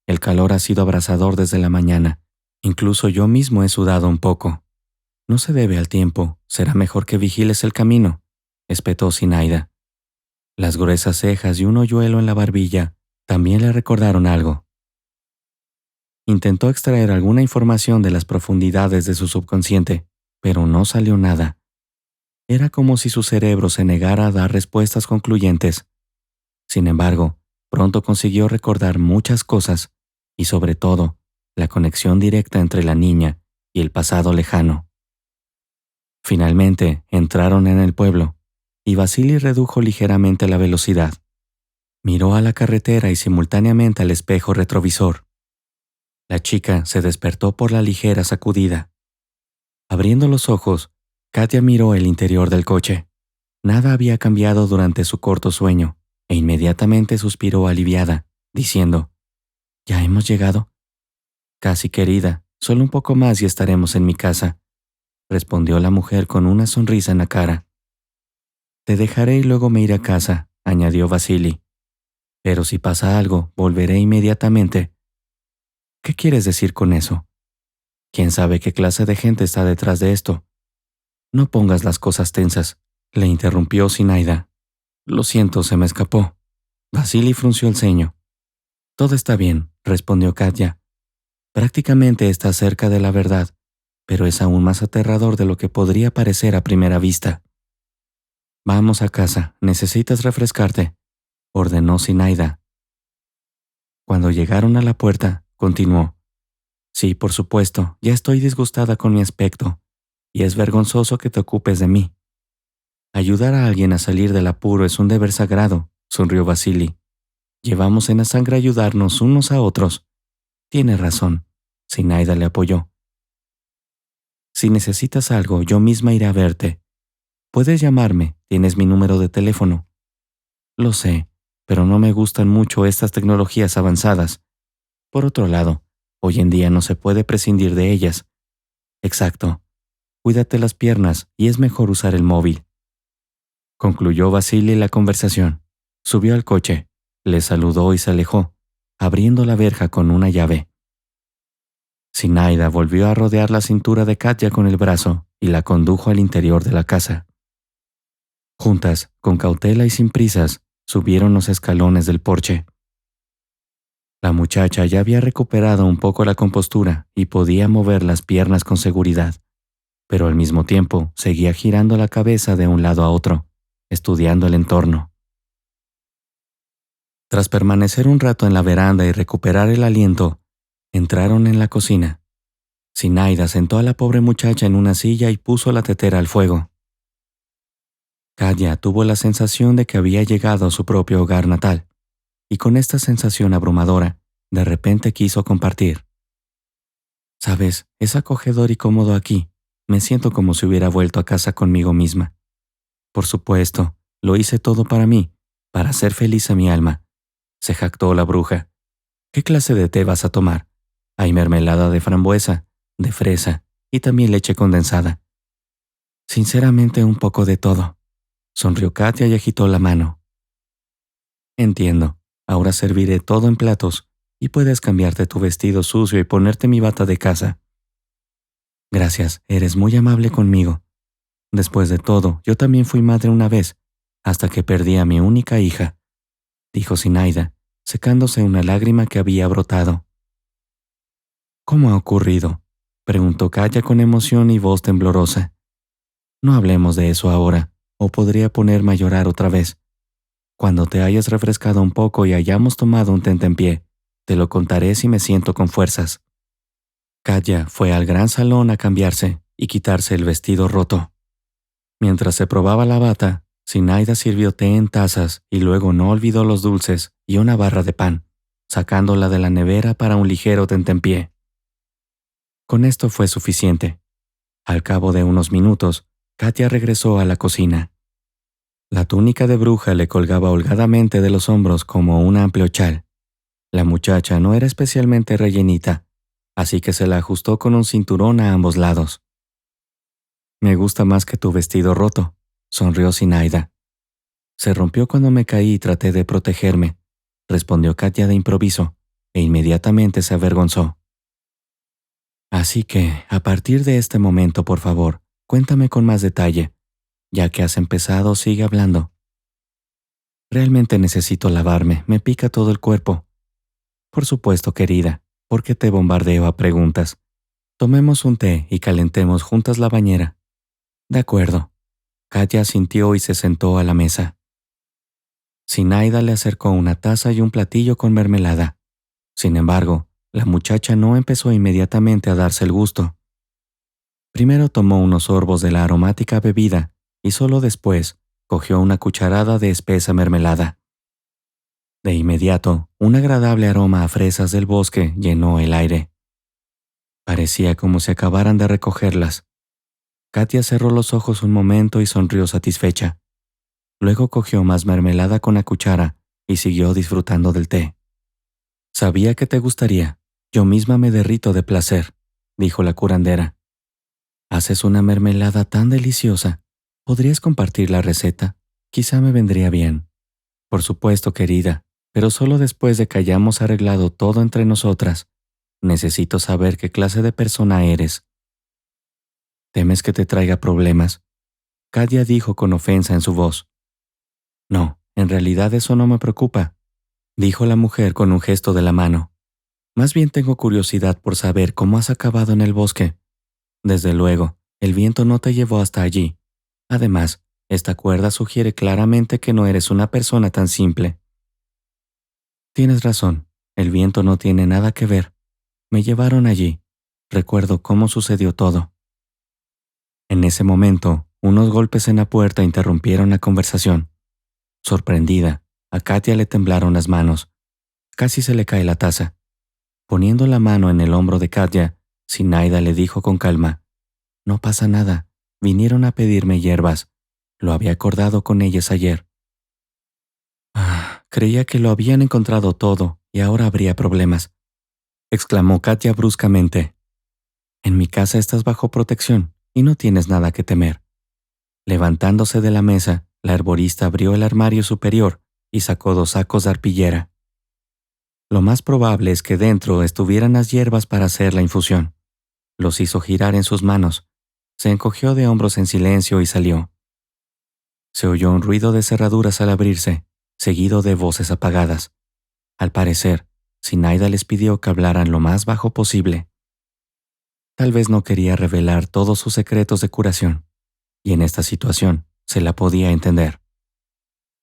el calor ha sido abrasador desde la mañana. Incluso yo mismo he sudado un poco. No se debe al tiempo, será mejor que vigiles el camino, espetó Zinaida. Las gruesas cejas y un hoyuelo en la barbilla también le recordaron algo. Intentó extraer alguna información de las profundidades de su subconsciente, pero no salió nada. Era como si su cerebro se negara a dar respuestas concluyentes. Sin embargo, pronto consiguió recordar muchas cosas, y sobre todo, la conexión directa entre la niña y el pasado lejano. Finalmente, entraron en el pueblo, y Vasili redujo ligeramente la velocidad. Miró a la carretera y simultáneamente al espejo retrovisor. La chica se despertó por la ligera sacudida. Abriendo los ojos, Katia miró el interior del coche. Nada había cambiado durante su corto sueño, e inmediatamente suspiró aliviada, diciendo: ¿ya hemos llegado? Casi, querida, solo un poco más y estaremos en mi casa, respondió la mujer con una sonrisa en la cara. Te dejaré y luego me iré a casa, añadió Vasili. Pero si pasa algo, volveré inmediatamente. ¿Qué quieres decir con eso? ¿Quién sabe qué clase de gente está detrás de esto? No pongas las cosas tensas, le interrumpió Zinaida. Lo siento, se me escapó. Vasili frunció el ceño. Todo está bien, respondió Katia. Prácticamente está cerca de la verdad, pero es aún más aterrador de lo que podría parecer a primera vista. Vamos a casa, necesitas refrescarte, ordenó Zinaida. Cuando llegaron a la puerta, continuó: sí, por supuesto, ya estoy disgustada con mi aspecto, y es vergonzoso que te ocupes de mí. Ayudar a alguien a salir del apuro es un deber sagrado, sonrió Vasili. Llevamos en la sangre ayudarnos unos a otros. Tienes razón, Zinaida le apoyó. Si necesitas algo, yo misma iré a verte. Puedes llamarme, tienes mi número de teléfono. Lo sé, pero no me gustan mucho estas tecnologías avanzadas. Por otro lado, hoy en día no se puede prescindir de ellas. Exacto. Cuídate las piernas y es mejor usar el móvil. Concluyó Vasili la conversación. Subió al coche, le saludó y se alejó, abriendo la verja con una llave. Zinaida volvió a rodear la cintura de Katia con el brazo y la condujo al interior de la casa. Juntas, con cautela y sin prisas, subieron los escalones del porche. La muchacha ya había recuperado un poco la compostura y podía mover las piernas con seguridad, pero al mismo tiempo seguía girando la cabeza de un lado a otro, estudiando el entorno. Tras permanecer un rato en la veranda y recuperar el aliento, entraron en la cocina. Zinaida sentó a la pobre muchacha en una silla y puso la tetera al fuego. Katya tuvo la sensación de que había llegado a su propio hogar natal, y con esta sensación abrumadora, de repente quiso compartir. «Sabes, es acogedor y cómodo aquí. Me siento como si hubiera vuelto a casa conmigo misma. Por supuesto, lo hice todo para mí, para hacer feliz a mi alma», se jactó la bruja. «¿Qué clase de té vas a tomar? Hay mermelada de frambuesa, de fresa y también leche condensada». «Sinceramente, un poco de todo», sonrió Katya y agitó la mano. «Entiendo. Ahora serviré todo en platos y puedes cambiarte tu vestido sucio y ponerte mi bata de casa». «Gracias, eres muy amable conmigo. Después de todo, yo también fui madre una vez, hasta que perdí a mi única hija», dijo Zinaida, secándose una lágrima que había brotado. «¿Cómo ha ocurrido?», preguntó Katya con emoción y voz temblorosa. «No hablemos de eso ahora, o podría ponerme a llorar otra vez. Cuando te hayas refrescado un poco y hayamos tomado un tentempié, te lo contaré si me siento con fuerzas». Katya fue al gran salón a cambiarse y quitarse el vestido roto. Mientras se probaba la bata, Zinaida sirvió té en tazas y luego no olvidó los dulces y una barra de pan, sacándola de la nevera para un ligero tentempié. Con esto fue suficiente. Al cabo de unos minutos, Katya regresó a la cocina. La túnica de bruja le colgaba holgadamente de los hombros como un amplio chal. La muchacha no era especialmente rellenita, así que se la ajustó con un cinturón a ambos lados. «Me gusta más que tu vestido roto», sonrió Zinaida. «Se rompió cuando me caí y traté de protegerme», respondió Katya de improviso, e inmediatamente se avergonzó. «Así que, a partir de este momento, por favor, cuéntame con más detalle. Ya que has empezado, sigue hablando». «Realmente necesito lavarme, me pica todo el cuerpo». «Por supuesto, querida, ¿por qué te bombardeo a preguntas? Tomemos un té y calentemos juntas la bañera». «De acuerdo». Katya asintió y se sentó a la mesa. Zinaida le acercó una taza y un platillo con mermelada. Sin embargo, la muchacha no empezó inmediatamente a darse el gusto. Primero tomó unos sorbos de la aromática bebida y solo después cogió una cucharada de espesa mermelada. De inmediato, un agradable aroma a fresas del bosque llenó el aire. Parecía como si acabaran de recogerlas. Katya cerró los ojos un momento y sonrió satisfecha. Luego cogió más mermelada con la cuchara y siguió disfrutando del té. «Sabía que te gustaría. Yo misma me derrito de placer», dijo la curandera. «Haces una mermelada tan deliciosa. ¿Podrías compartir la receta? Quizá me vendría bien». «Por supuesto, querida, pero solo después de que hayamos arreglado todo entre nosotras. Necesito saber qué clase de persona eres». «¿Temes que te traiga problemas?», Katya dijo con ofensa en su voz. «No, en realidad eso no me preocupa», dijo la mujer con un gesto de la mano. «Más bien tengo curiosidad por saber cómo has acabado en el bosque. Desde luego, el viento no te llevó hasta allí. Además, esta cuerda sugiere claramente que no eres una persona tan simple». «Tienes razón, el viento no tiene nada que ver. Me llevaron allí. Recuerdo cómo sucedió todo». En ese momento, unos golpes en la puerta interrumpieron la conversación. Sorprendida, a Katya le temblaron las manos. Casi se le cae la taza. Poniendo la mano en el hombro de Katya, Zinaida le dijo con calma: «No pasa nada. Vinieron a pedirme hierbas. Lo había acordado con ellas ayer». Creía que lo habían encontrado todo y ahora habría problemas», exclamó Katya bruscamente. «En mi casa estás bajo protección y no tienes nada que temer». Levantándose de la mesa, la herborista abrió el armario superior y sacó 2 sacos de arpillera. Lo más probable es que dentro estuvieran las hierbas para hacer la infusión. Los hizo girar en sus manos. Se encogió de hombros en silencio y salió. Se oyó un ruido de cerraduras al abrirse, seguido de voces apagadas. Al parecer, Zinaida les pidió que hablaran lo más bajo posible. Tal vez no quería revelar todos sus secretos de curación, y en esta situación se la podía entender.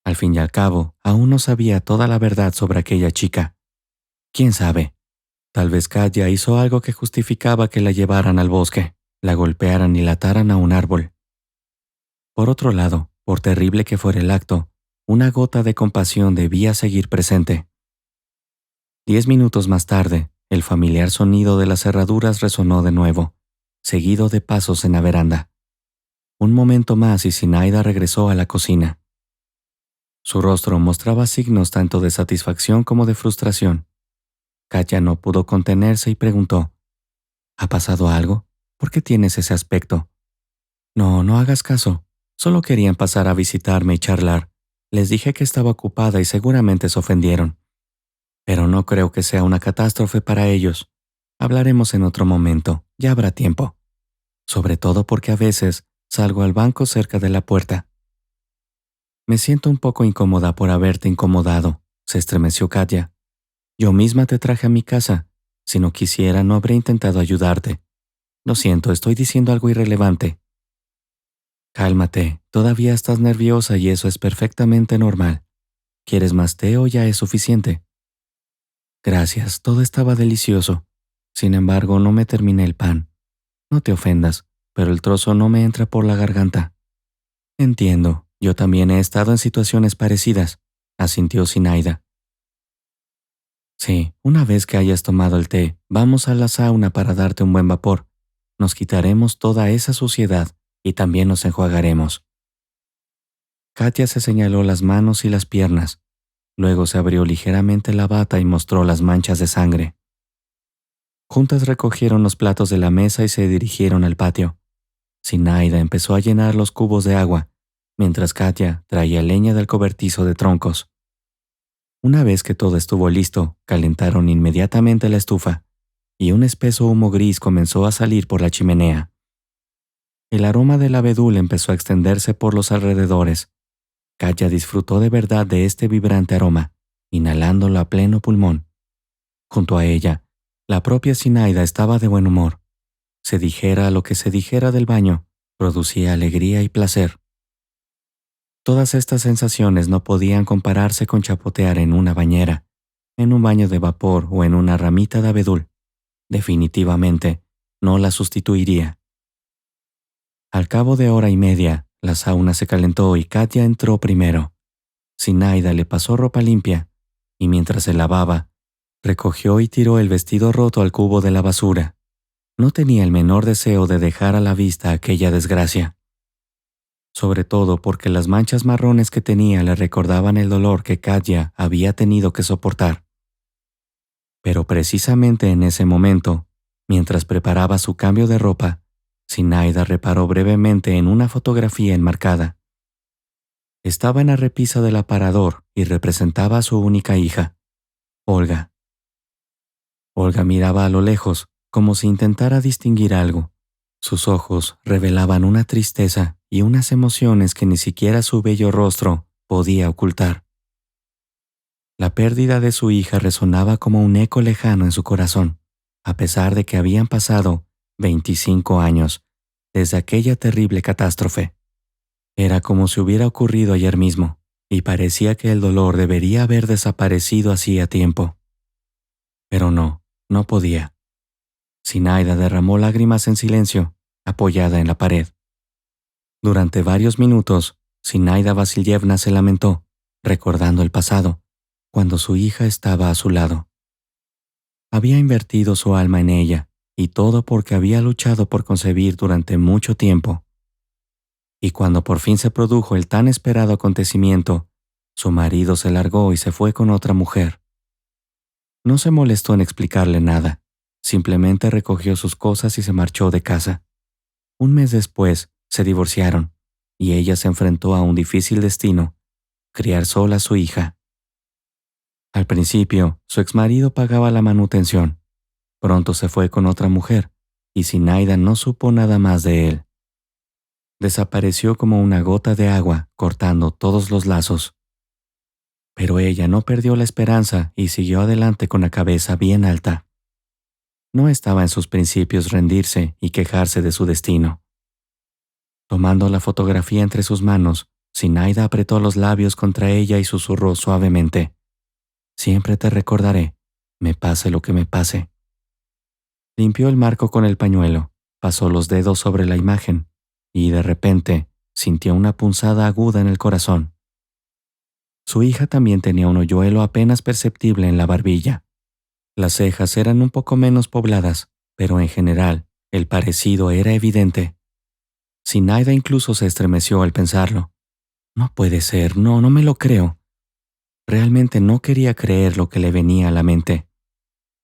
Al fin y al cabo, aún no sabía toda la verdad sobre aquella chica. ¿Quién sabe? Tal vez Katya hizo algo que justificaba que la llevaran al bosque, la golpearan y la ataran a un árbol. Por otro lado, por terrible que fuera el acto, una gota de compasión debía seguir presente. 10 minutos más tarde, el familiar sonido de las cerraduras resonó de nuevo, seguido de pasos en la veranda. Un momento más y Zinaida regresó a la cocina. Su rostro mostraba signos tanto de satisfacción como de frustración. Katya no pudo contenerse y preguntó: ¿Ha pasado algo? ¿Por qué tienes ese aspecto? No, no hagas caso. Solo querían pasar a visitarme y charlar. Les dije que estaba ocupada y seguramente se ofendieron. Pero no creo que sea una catástrofe para ellos. Hablaremos en otro momento, ya habrá tiempo. Sobre todo porque a veces salgo al banco cerca de la puerta. Me siento un poco incómoda por haberte incomodado, se estremeció Katya. Yo misma te traje a mi casa. Si no quisiera, no habría intentado ayudarte. Lo siento, estoy diciendo algo irrelevante. Cálmate, todavía estás nerviosa y eso es perfectamente normal. ¿Quieres más té o ya es suficiente? Gracias, todo estaba delicioso. Sin embargo, no me terminé el pan. No te ofendas, pero el trozo no me entra por la garganta. Entiendo, yo también he estado en situaciones parecidas, asintió Zinaida. Sí, una vez que hayas tomado el té, vamos a la sauna para darte un buen vapor. Nos quitaremos toda esa suciedad y también nos enjuagaremos. Katya se señaló las manos y las piernas. Luego se abrió ligeramente la bata y mostró las manchas de sangre. Juntas recogieron los platos de la mesa y se dirigieron al patio. Zinaida empezó a llenar los cubos de agua, mientras Katya traía leña del cobertizo de troncos. Una vez que todo estuvo listo, calentaron inmediatamente la estufa, y un espeso humo gris comenzó a salir por la chimenea. El aroma del abedul empezó a extenderse por los alrededores. Katya disfrutó de verdad de este vibrante aroma, inhalándolo a pleno pulmón. Junto a ella, la propia Zinaida estaba de buen humor. Se dijera lo que se dijera del baño, producía alegría y placer. Todas estas sensaciones no podían compararse con chapotear en una bañera, en un baño de vapor o en una ramita de abedul. Definitivamente, no la sustituiría. Al cabo de hora y media, la sauna se calentó y Katya entró primero. Zinaida le pasó ropa limpia, y mientras se lavaba, recogió y tiró el vestido roto al cubo de la basura. No tenía el menor deseo de dejar a la vista aquella desgracia. Sobre todo porque las manchas marrones que tenía le recordaban el dolor que Katya había tenido que soportar. Pero precisamente en ese momento, mientras preparaba su cambio de ropa, Zinaida reparó brevemente en una fotografía enmarcada. Estaba en la repisa del aparador y representaba a su única hija, Olga. Olga miraba a lo lejos, como si intentara distinguir algo. Sus ojos revelaban una tristeza y unas emociones que ni siquiera su bello rostro podía ocultar. La pérdida de su hija resonaba como un eco lejano en su corazón, a pesar de que habían pasado 25 años desde aquella terrible catástrofe. Era como si hubiera ocurrido ayer mismo, y parecía que el dolor debería haber desaparecido hacía tiempo. Pero no, no podía. Zinaida derramó lágrimas en silencio, apoyada en la pared. Durante varios minutos, Zinaida Vasilievna se lamentó, recordando el pasado, cuando su hija estaba a su lado. Había invertido su alma en ella, y todo porque había luchado por concebir durante mucho tiempo. Y cuando por fin se produjo el tan esperado acontecimiento, su marido se largó y se fue con otra mujer. No se molestó en explicarle nada, simplemente recogió sus cosas y se marchó de casa. Un mes después, se divorciaron, y ella se enfrentó a un difícil destino: criar sola a su hija. Al principio, su exmarido pagaba la manutención. Pronto se fue con otra mujer, y Zinaida no supo nada más de él. Desapareció como una gota de agua, cortando todos los lazos. Pero ella no perdió la esperanza y siguió adelante con la cabeza bien alta. No estaba en sus principios rendirse y quejarse de su destino. Tomando la fotografía entre sus manos, Zinaida apretó los labios contra ella y susurró suavemente: «Siempre te recordaré, me pase lo que me pase». Limpió el marco con el pañuelo, pasó los dedos sobre la imagen y, de repente, sintió una punzada aguda en el corazón. Su hija también tenía un hoyuelo apenas perceptible en la barbilla. Las cejas eran un poco menos pobladas, pero en general, el parecido era evidente. Zinaida incluso se estremeció al pensarlo. No puede ser, no me lo creo. Realmente no quería creer lo que le venía a la mente.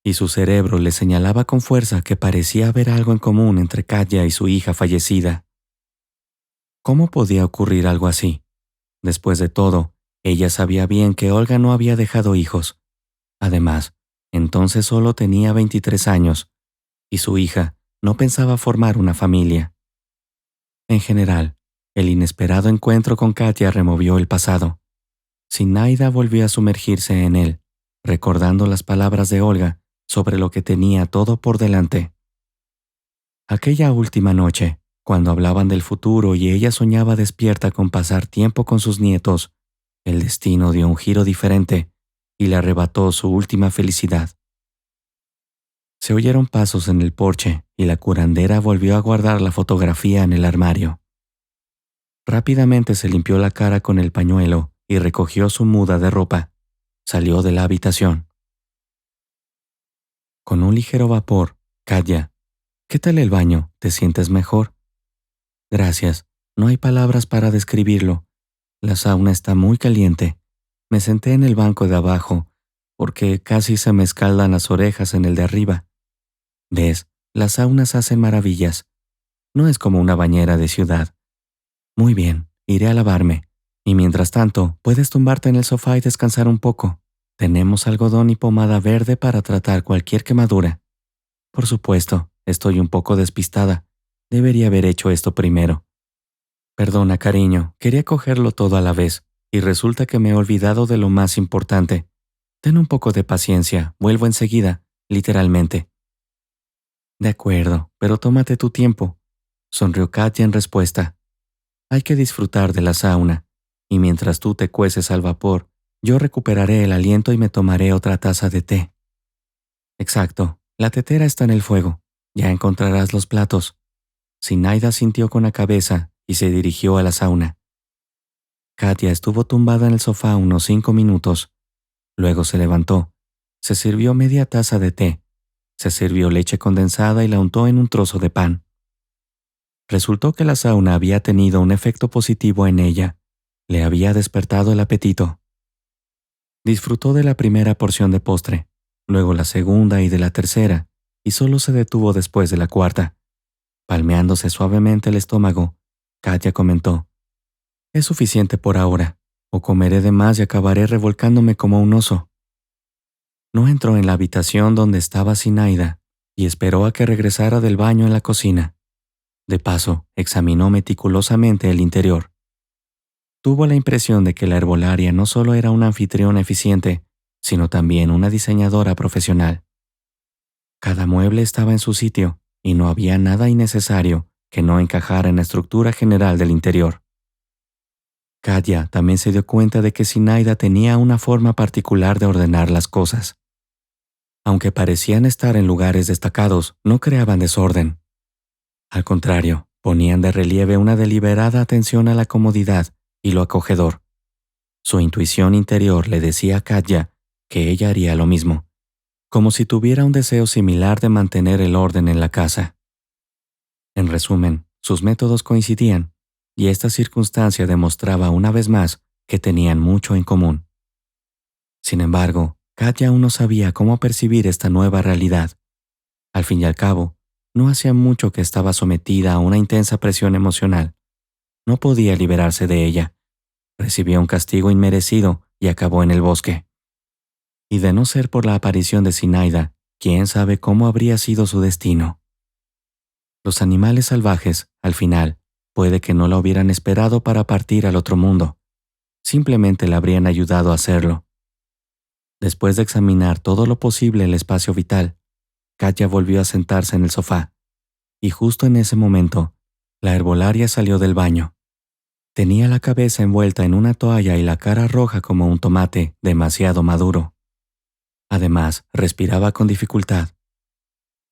Y su cerebro le señalaba con fuerza que parecía haber algo en común entre Katya y su hija fallecida. ¿Cómo podía ocurrir algo así? Después de todo, ella sabía bien que Olga no había dejado hijos. Además, entonces solo tenía 23 años, y su hija no pensaba formar una familia. En general, el inesperado encuentro con Katya removió el pasado. Zinaida volvió a sumergirse en él, recordando las palabras de Olga sobre lo que tenía todo por delante. Aquella última noche, cuando hablaban del futuro y ella soñaba despierta con pasar tiempo con sus nietos, el destino dio un giro diferente y le arrebató su última felicidad. Se oyeron pasos en el porche y la curandera volvió a guardar la fotografía en el armario. Rápidamente se limpió la cara con el pañuelo y recogió su muda de ropa. Salió de la habitación. Con un ligero vapor: «Katya, ¿qué tal el baño? ¿Te sientes mejor?» «Gracias, no hay palabras para describirlo. La sauna está muy caliente. Me senté en el banco de abajo, porque casi se me escaldan las orejas en el de arriba. ¿Ves? Las saunas hacen maravillas. No es como una bañera de ciudad. Muy bien, iré a lavarme. Y mientras tanto, puedes tumbarte en el sofá y descansar un poco. Tenemos algodón y pomada verde para tratar cualquier quemadura. Por supuesto, estoy un poco despistada. Debería haber hecho esto primero. Perdona, cariño, quería cogerlo todo a la vez, y resulta que me he olvidado de lo más importante. Ten un poco de paciencia, vuelvo enseguida, literalmente». «De acuerdo, pero tómate tu tiempo», sonrió Katya en respuesta. «Hay que disfrutar de la sauna, y mientras tú te cueces al vapor, yo recuperaré el aliento y me tomaré otra taza de té». «Exacto, la tetera está en el fuego, ya encontrarás los platos». Zinaida sintió con la cabeza y se dirigió a la sauna. Katya estuvo tumbada en el sofá unos 5 minutos. Luego se levantó, se sirvió media taza de té, se sirvió leche condensada y la untó en un trozo de pan. Resultó que la sauna había tenido un efecto positivo en ella. Le había despertado el apetito. Disfrutó de la primera porción de postre, luego la segunda y de la tercera, y solo se detuvo después de la cuarta. Palmeándose suavemente el estómago, Katya comentó: «Es suficiente por ahora, o comeré de más y acabaré revolcándome como un oso». No entró en la habitación donde estaba Zinaida y esperó a que regresara del baño en la cocina. De paso, examinó meticulosamente el interior. Tuvo la impresión de que la herbolaria no solo era una anfitriona eficiente, sino también una diseñadora profesional. Cada mueble estaba en su sitio y no había nada innecesario que no encajara en la estructura general del interior. Katya también se dio cuenta de que Zinaida tenía una forma particular de ordenar las cosas. Aunque parecían estar en lugares destacados, no creaban desorden. Al contrario, ponían de relieve una deliberada atención a la comodidad y lo acogedor. Su intuición interior le decía a Katya que ella haría lo mismo, como si tuviera un deseo similar de mantener el orden en la casa. En resumen, sus métodos coincidían, y esta circunstancia demostraba una vez más que tenían mucho en común. Sin embargo, Katya aún no sabía cómo percibir esta nueva realidad. Al fin y al cabo, no hacía mucho que estaba sometida a una intensa presión emocional. No podía liberarse de ella. Recibió un castigo inmerecido y acabó en el bosque. Y de no ser por la aparición de Zinaida, quién sabe cómo habría sido su destino. Los animales salvajes, al final, Puede que no la hubieran esperado para partir al otro mundo. Simplemente le habrían ayudado a hacerlo. Después de examinar todo lo posible el espacio vital, Katja volvió a sentarse en el sofá. Y justo en ese momento, la herbolaria salió del baño. Tenía la cabeza envuelta en una toalla y la cara roja como un tomate demasiado maduro. Además, respiraba con dificultad.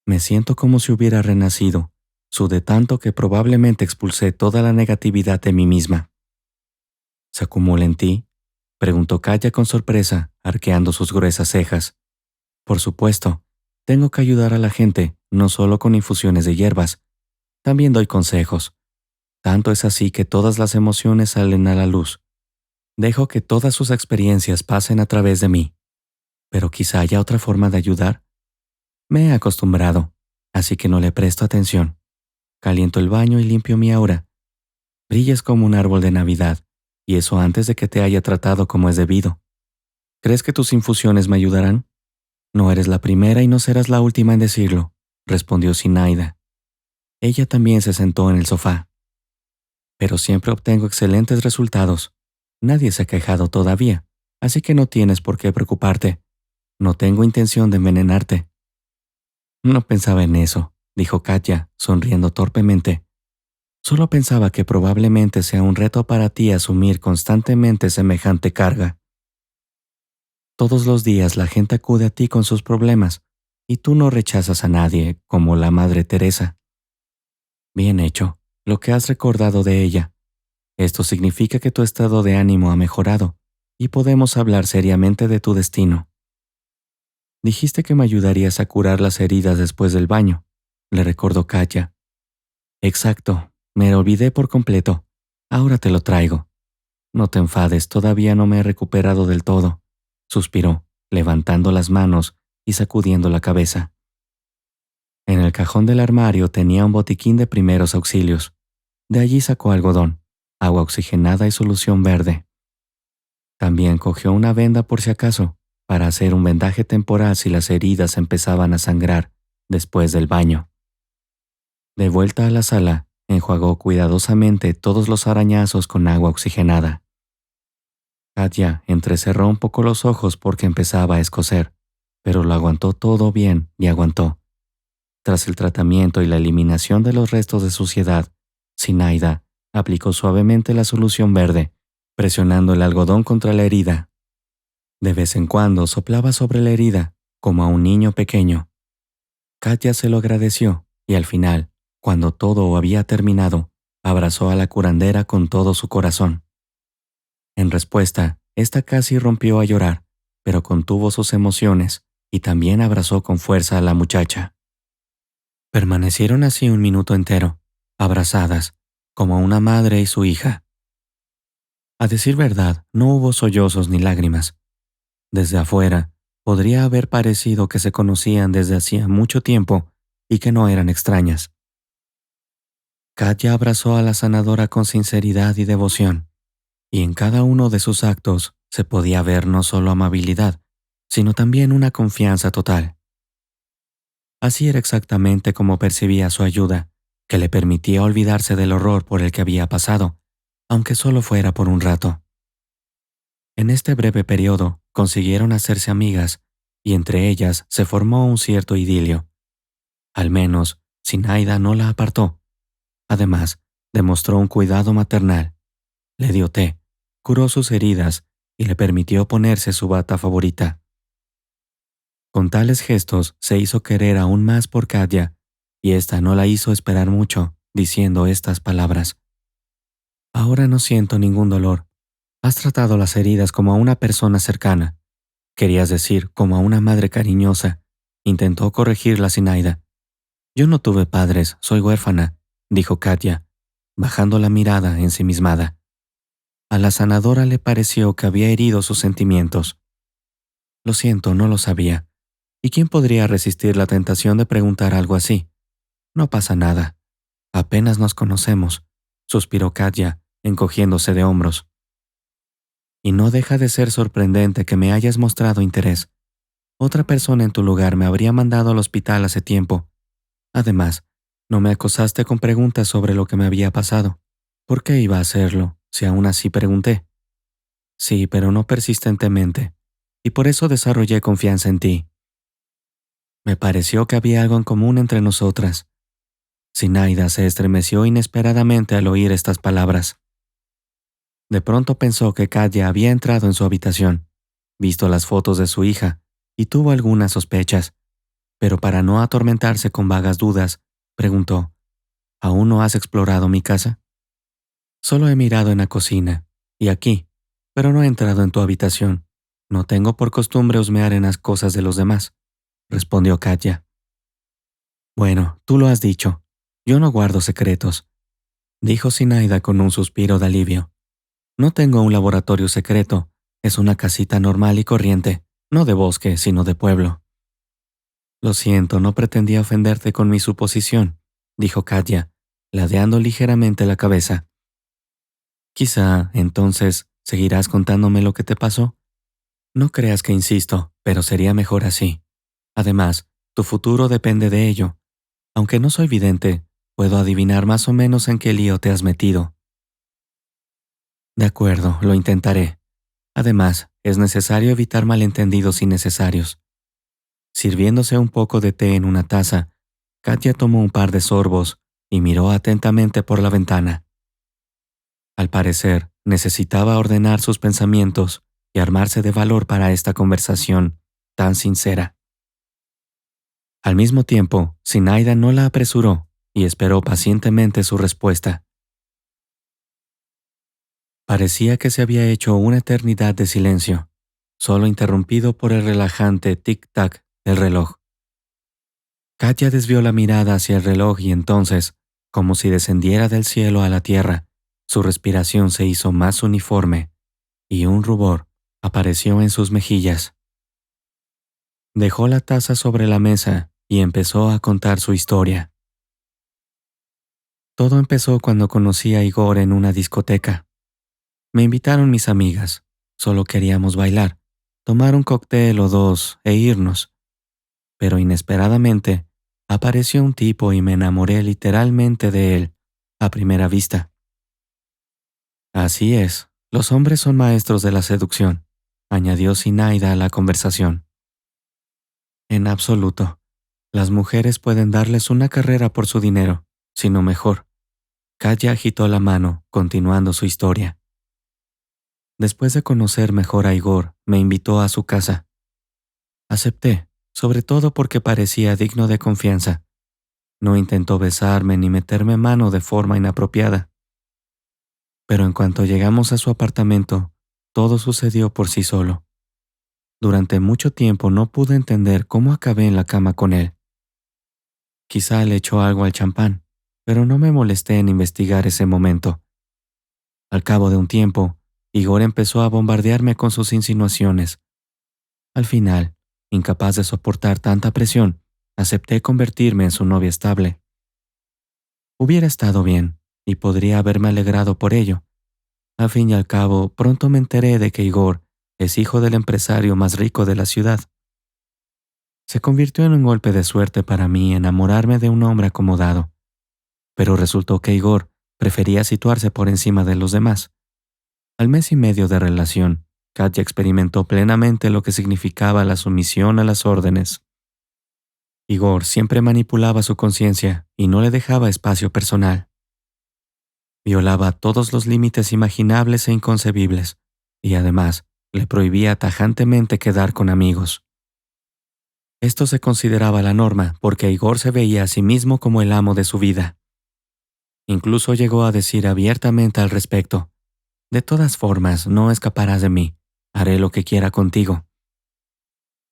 Me siento como si hubiera renacido. Sudé tanto que probablemente expulsé toda la negatividad de mí misma. ¿Se acumula en ti?, preguntó Katja con sorpresa, arqueando sus gruesas cejas. Por supuesto, tengo que ayudar a la gente, no solo con infusiones de hierbas. También doy consejos. Tanto es así que todas las emociones salen a la luz. Dejo que todas sus experiencias pasen a través de mí. Pero quizá haya otra forma de ayudar. Me he acostumbrado, así que no le presto atención. Caliento el baño y limpio mi aura. Brillas como un árbol de Navidad, y eso antes de que te haya tratado como es debido. ¿Crees que tus infusiones me ayudarán? No eres la primera y no serás la última en decirlo, respondió Zinaida. Ella también se sentó en el sofá. Pero siempre obtengo excelentes resultados. Nadie se ha quejado todavía, así que no tienes por qué preocuparte. No tengo intención de envenenarte. No pensaba en eso, dijo Katja, sonriendo torpemente. Solo pensaba que probablemente sea un reto para ti asumir constantemente semejante carga. Todos los días la gente acude a ti con sus problemas, y tú no rechazas a nadie, como la Madre Teresa. Bien hecho, lo que has recordado de ella. Esto significa que tu estado de ánimo ha mejorado, y podemos hablar seriamente de tu destino. Dijiste que me ayudarías a curar las heridas después del baño, le recordó Katja. Exacto, me olvidé por completo. Ahora te lo traigo. No te enfades, todavía no me he recuperado del todo, suspiró, levantando las manos y sacudiendo la cabeza. En el cajón del armario tenía un botiquín de primeros auxilios. De allí sacó algodón, agua oxigenada y solución verde. También cogió una venda por si acaso, para hacer un vendaje temporal si las heridas empezaban a sangrar después del baño. De vuelta a la sala, enjuagó cuidadosamente todos los arañazos con agua oxigenada. Katja entrecerró un poco los ojos porque empezaba a escocer, pero lo aguantó todo bien y aguantó. Tras el tratamiento y la eliminación de los restos de suciedad, Zinaida aplicó suavemente la solución verde, presionando el algodón contra la herida. De vez en cuando soplaba sobre la herida, como a un niño pequeño. Katja se lo agradeció y al final, cuando todo había terminado, abrazó a la curandera con todo su corazón. En respuesta, ésta casi rompió a llorar, pero contuvo sus emociones y también abrazó con fuerza a la muchacha. Permanecieron así un minuto entero, abrazadas, como una madre y su hija. A decir verdad, no hubo sollozos ni lágrimas. Desde afuera, podría haber parecido que se conocían desde hacía mucho tiempo y que no eran extrañas. Katja abrazó a la sanadora con sinceridad y devoción, y en cada uno de sus actos se podía ver no solo amabilidad, sino también una confianza total. Así era exactamente como percibía su ayuda, que le permitía olvidarse del horror por el que había pasado, aunque solo fuera por un rato. En este breve periodo consiguieron hacerse amigas, y entre ellas se formó un cierto idilio. Al menos, Zinaida no la apartó. Además, demostró un cuidado maternal. Le dio té, curó sus heridas y le permitió ponerse su bata favorita. Con tales gestos se hizo querer aún más por Katja, y ésta no la hizo esperar mucho, diciendo estas palabras. Ahora no siento ningún dolor. Has tratado las heridas como a una persona cercana. Querías decir, como a una madre cariñosa. Intentó corregirla Zinaida. Yo no tuve padres, soy huérfana, dijo Katja, bajando la mirada ensimismada. A la sanadora le pareció que había herido sus sentimientos. Lo siento, no lo sabía. ¿Y quién podría resistir la tentación de preguntar algo así? No pasa nada. Apenas nos conocemos, suspiró Katja, encogiéndose de hombros. Y no deja de ser sorprendente que me hayas mostrado interés. Otra persona en tu lugar me habría mandado al hospital hace tiempo. Además, no me acosaste con preguntas sobre lo que me había pasado. ¿Por qué iba a hacerlo, si aún así pregunté? Sí, pero no persistentemente, y por eso desarrollé confianza en ti. Me pareció que había algo en común entre nosotras. Zinaida se estremeció inesperadamente al oír estas palabras. De pronto pensó que Katya había entrado en su habitación, visto las fotos de su hija, y tuvo algunas sospechas, pero para no atormentarse con vagas dudas, preguntó, ¿aún no has explorado mi casa? Solo he mirado en la cocina, y aquí, pero no he entrado en tu habitación. No tengo por costumbre husmear en las cosas de los demás, respondió Katya. Bueno, tú lo has dicho. Yo no guardo secretos, dijo Zinaida con un suspiro de alivio. No tengo un laboratorio secreto, es una casita normal y corriente, no de bosque, sino de pueblo. Lo siento, no pretendía ofenderte con mi suposición, dijo Katya, ladeando ligeramente la cabeza. Quizá, entonces, seguirás contándome lo que te pasó. No creas que insisto, pero sería mejor así. Además, tu futuro depende de ello. Aunque no soy vidente, puedo adivinar más o menos en qué lío te has metido. De acuerdo, lo intentaré. Además, es necesario evitar malentendidos innecesarios. Sirviéndose un poco de té en una taza, Katya tomó un par de sorbos y miró atentamente por la ventana. Al parecer, necesitaba ordenar sus pensamientos y armarse de valor para esta conversación tan sincera. Al mismo tiempo, Zinaida no la apresuró y esperó pacientemente su respuesta. Parecía que se había hecho una eternidad de silencio, solo interrumpido por el relajante tic-tac del reloj. Katya desvió la mirada hacia el reloj y entonces, como si descendiera del cielo a la tierra, su respiración se hizo más uniforme y un rubor apareció en sus mejillas. Dejó la taza sobre la mesa y empezó a contar su historia. Todo empezó cuando conocí a Igor en una discoteca. Me invitaron mis amigas. Solo queríamos bailar, tomar un cóctel o dos e irnos. Pero inesperadamente apareció un tipo y me enamoré literalmente de él, a primera vista. Así es, los hombres son maestros de la seducción, añadió Zinaida a la conversación. En absoluto. Las mujeres pueden darles una carrera por su dinero, sino mejor. Katya agitó la mano, continuando su historia. Después de conocer mejor a Igor, me invitó a su casa. Acepté, sobre todo porque parecía digno de confianza. No intentó besarme ni meterme mano de forma inapropiada. Pero en cuanto llegamos a su apartamento, todo sucedió por sí solo. Durante mucho tiempo no pude entender cómo acabé en la cama con él. Quizá le echó algo al champán, pero no me molesté en investigar ese momento. Al cabo de un tiempo, Igor empezó a bombardearme con sus insinuaciones. Al final, incapaz de soportar tanta presión, acepté convertirme en su novia estable. Hubiera estado bien, y podría haberme alegrado por ello. Al fin y al cabo, pronto me enteré de que Igor es hijo del empresario más rico de la ciudad. Se convirtió en un golpe de suerte para mí enamorarme de un hombre acomodado, pero resultó que Igor prefería situarse por encima de los demás. Al mes y medio de relación, Katya experimentó plenamente lo que significaba la sumisión a las órdenes. Igor siempre manipulaba su conciencia y no le dejaba espacio personal. Violaba todos los límites imaginables e inconcebibles, y además le prohibía tajantemente quedar con amigos. Esto se consideraba la norma porque Igor se veía a sí mismo como el amo de su vida. Incluso llegó a decir abiertamente al respecto: «De todas formas, no escaparás de mí. Haré lo que quiera contigo».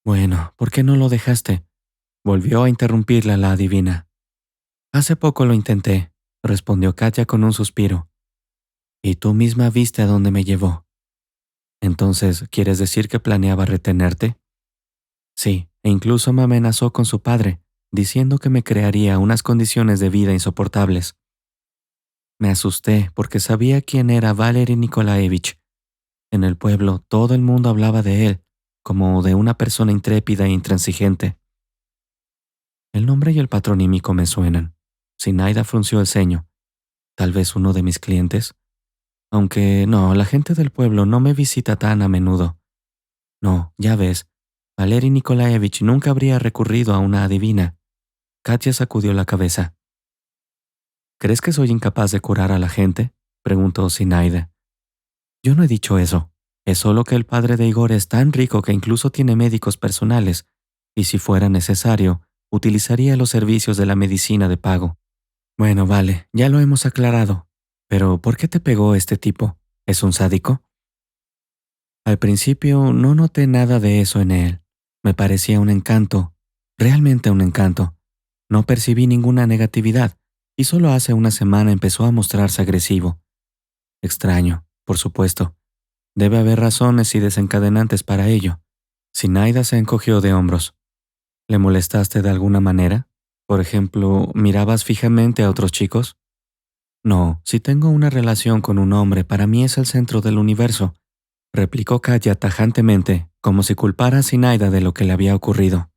«Bueno, ¿por qué no lo dejaste?», volvió a interrumpirla la adivina. «Hace poco lo intenté», respondió Katya con un suspiro. «Y tú misma viste a dónde me llevó». «Entonces, ¿quieres decir que planeaba retenerte?». «Sí, e incluso me amenazó con su padre, diciendo que me crearía unas condiciones de vida insoportables». Me asusté porque sabía quién era Valery Nikolaevich. En el pueblo todo el mundo hablaba de él, como de una persona intrépida e intransigente. El nombre y el patronímico me suenan. Zinaida frunció el ceño. Tal vez uno de mis clientes. Aunque no, la gente del pueblo no me visita tan a menudo. No, ya ves, Valery Nikolaevich nunca habría recurrido a una adivina. Katya sacudió la cabeza. ¿Crees que soy incapaz de curar a la gente?, preguntó Zinaida. Yo no he dicho eso. Es solo que el padre de Igor es tan rico que incluso tiene médicos personales, y si fuera necesario, utilizaría los servicios de la medicina de pago. Bueno, vale, ya lo hemos aclarado. Pero, ¿por qué te pegó este tipo? ¿Es un sádico? Al principio no noté nada de eso en él. Me parecía un encanto, realmente un encanto. No percibí ninguna negatividad, y solo hace una semana empezó a mostrarse agresivo. Extraño, por supuesto. Debe haber razones y desencadenantes para ello. Zinaida se encogió de hombros. ¿Le molestaste de alguna manera? Por ejemplo, ¿mirabas fijamente a otros chicos? No, si tengo una relación con un hombre, para mí es el centro del universo, replicó Katya tajantemente, como si culpara a Zinaida de lo que le había ocurrido.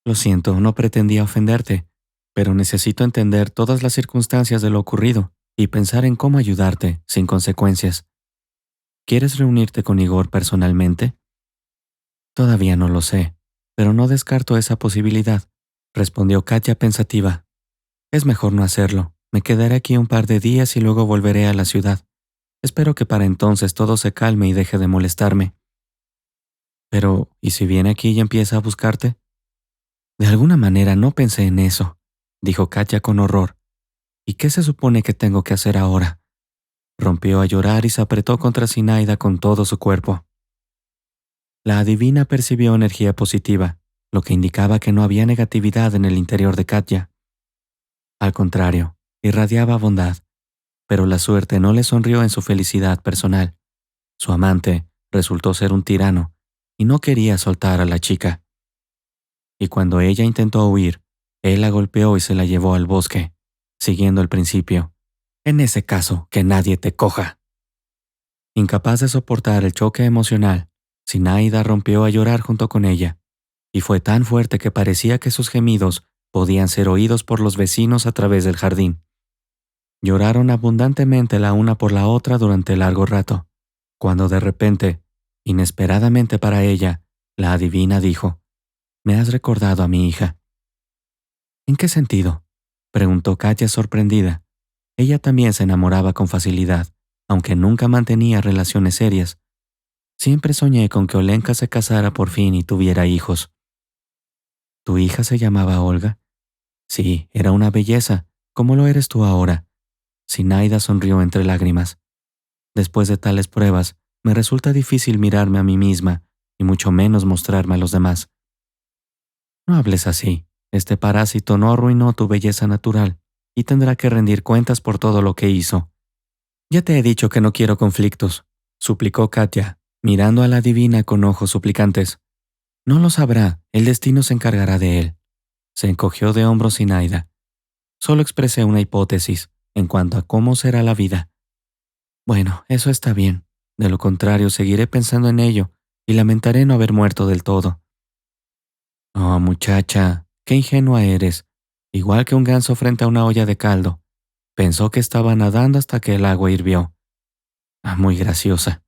Lo siento, no pretendía ofenderte, pero necesito entender todas las circunstancias de lo ocurrido y pensar en cómo ayudarte, sin consecuencias. ¿Quieres reunirte con Igor personalmente? Todavía no lo sé, pero no descarto esa posibilidad, respondió Katya pensativa. Es mejor no hacerlo. Me quedaré aquí un par de días y luego volveré a la ciudad. Espero que para entonces todo se calme y deje de molestarme. Pero, ¿y si viene aquí y empieza a buscarte? De alguna manera no pensé en eso, dijo Katya con horror. ¿Y qué se supone que tengo que hacer ahora? Rompió a llorar y se apretó contra Zinaida con todo su cuerpo. La adivina percibió energía positiva, lo que indicaba que no había negatividad en el interior de Katya. Al contrario, irradiaba bondad, pero la suerte no le sonrió en su felicidad personal. Su amante resultó ser un tirano y no quería soltar a la chica. Y cuando ella intentó huir, él la golpeó y se la llevó al bosque, siguiendo el principio. En ese caso, que nadie te coja. Incapaz de soportar el choque emocional, Zinaida rompió a llorar junto con ella, y fue tan fuerte que parecía que sus gemidos podían ser oídos por los vecinos a través del jardín. Lloraron abundantemente la una por la otra durante largo rato, cuando de repente, inesperadamente para ella, la adivina dijo: «Me has recordado a mi hija». «¿En qué sentido?», preguntó Katya sorprendida. Ella también se enamoraba con facilidad, aunque nunca mantenía relaciones serias. Siempre soñé con que Olenka se casara por fin y tuviera hijos. ¿Tu hija se llamaba Olga? Sí, era una belleza, como lo eres tú ahora. Zinaida sonrió entre lágrimas. Después de tales pruebas, me resulta difícil mirarme a mí misma, y mucho menos mostrarme a los demás. No hables así. Este parásito no arruinó tu belleza natural, y tendrá que rendir cuentas por todo lo que hizo. Ya te he dicho que no quiero conflictos, suplicó Katya, mirando a la adivina con ojos suplicantes. No lo sabrá, el destino se encargará de él. Se encogió de hombros Zinaida. Solo expresé una hipótesis en cuanto a cómo será la vida. Bueno, eso está bien. De lo contrario, seguiré pensando en ello y lamentaré no haber muerto del todo. Oh, muchacha, qué ingenua eres. Igual que un ganso frente a una olla de caldo. Pensó que estaba nadando hasta que el agua hirvió. Ah, muy graciosa.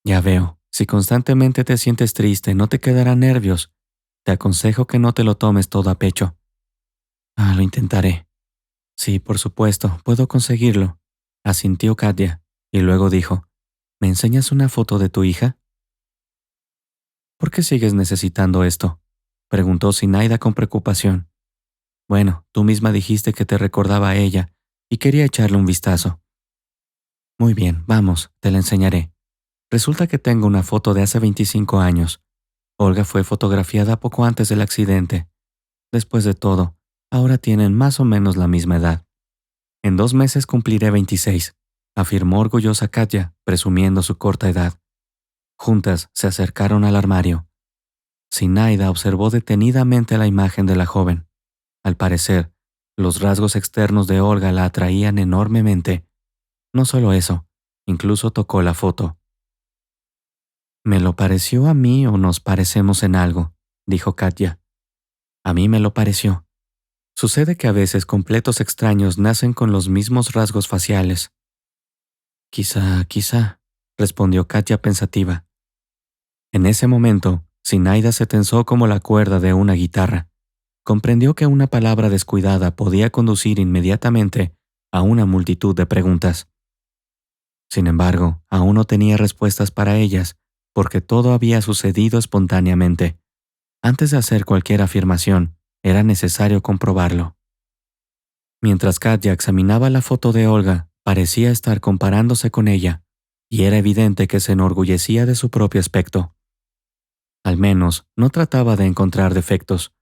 Ya veo, si constantemente te sientes triste, no te quedarán nervios. Te aconsejo que no te lo tomes todo a pecho. Ah, lo intentaré. Sí, por supuesto, puedo conseguirlo, asintió Katya, y luego dijo: ¿Me enseñas una foto de tu hija? ¿Por qué sigues necesitando esto?, preguntó Zinaida con preocupación. Bueno, tú misma dijiste que te recordaba a ella y quería echarle un vistazo. Muy bien, vamos, te la enseñaré. Resulta que tengo una foto de hace 25 años. Olga fue fotografiada poco antes del accidente. Después de todo, ahora tienen más o menos la misma edad. En 2 meses cumpliré 26, afirmó orgullosa Katya, presumiendo su corta edad. Juntas se acercaron al armario. Zinaida observó detenidamente la imagen de la joven. Al parecer, los rasgos externos de Olga la atraían enormemente. No solo eso, incluso tocó la foto. «¿Me lo pareció a mí o nos parecemos en algo?», dijo Katya. «A mí me lo pareció». Sucede que a veces completos extraños nacen con los mismos rasgos faciales. Quizá, respondió Katya pensativa. En ese momento, Zinaida se tensó como la cuerda de una guitarra. Comprendió que una palabra descuidada podía conducir inmediatamente a una multitud de preguntas. Sin embargo, aún no tenía respuestas para ellas, porque todo había sucedido espontáneamente. Antes de hacer cualquier afirmación, era necesario comprobarlo. Mientras Katya examinaba la foto de Olga, parecía estar comparándose con ella, y era evidente que se enorgullecía de su propio aspecto. Al menos, no trataba de encontrar defectos.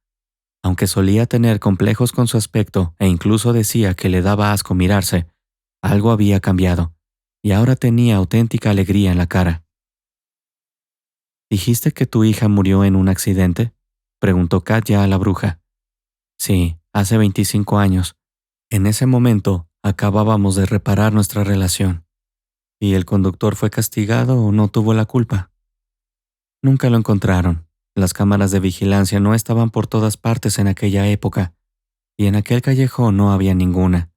Aunque solía tener complejos con su aspecto e incluso decía que le daba asco mirarse, algo había cambiado, y ahora tenía auténtica alegría en la cara. ¿Dijiste que tu hija murió en un accidente?, preguntó Katya a la bruja. Sí, hace 25 años. En ese momento, acabábamos de reparar nuestra relación. ¿Y el conductor fue castigado o no tuvo la culpa? Nunca lo encontraron. Las cámaras de vigilancia no estaban por todas partes en aquella época, y en aquel callejón no había ninguna.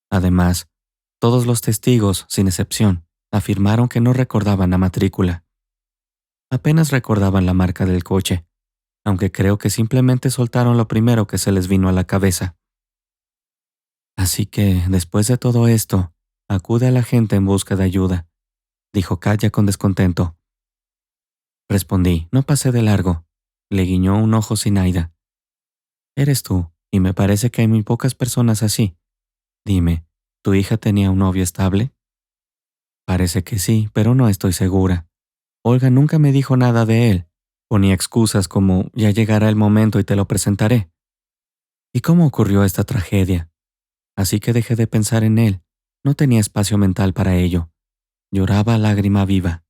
Además, todos los testigos, sin excepción, afirmaron que no recordaban la matrícula. Apenas recordaban la marca del coche, aunque creo que simplemente soltaron lo primero que se les vino a la cabeza. Así que, después de todo esto, acude a la gente en busca de ayuda, dijo Katya con descontento. Respondí, no pasé de largo. Le guiñó un ojo Zinaida. Eres tú, y me parece que hay muy pocas personas así. Dime, ¿tu hija tenía un novio estable? Parece que sí, pero no estoy segura. Olga nunca me dijo nada de él. Ponía excusas como, ya llegará el momento y te lo presentaré. ¿Y cómo ocurrió esta tragedia? Así que dejé de pensar en él. No tenía espacio mental para ello. Lloraba a lágrima viva.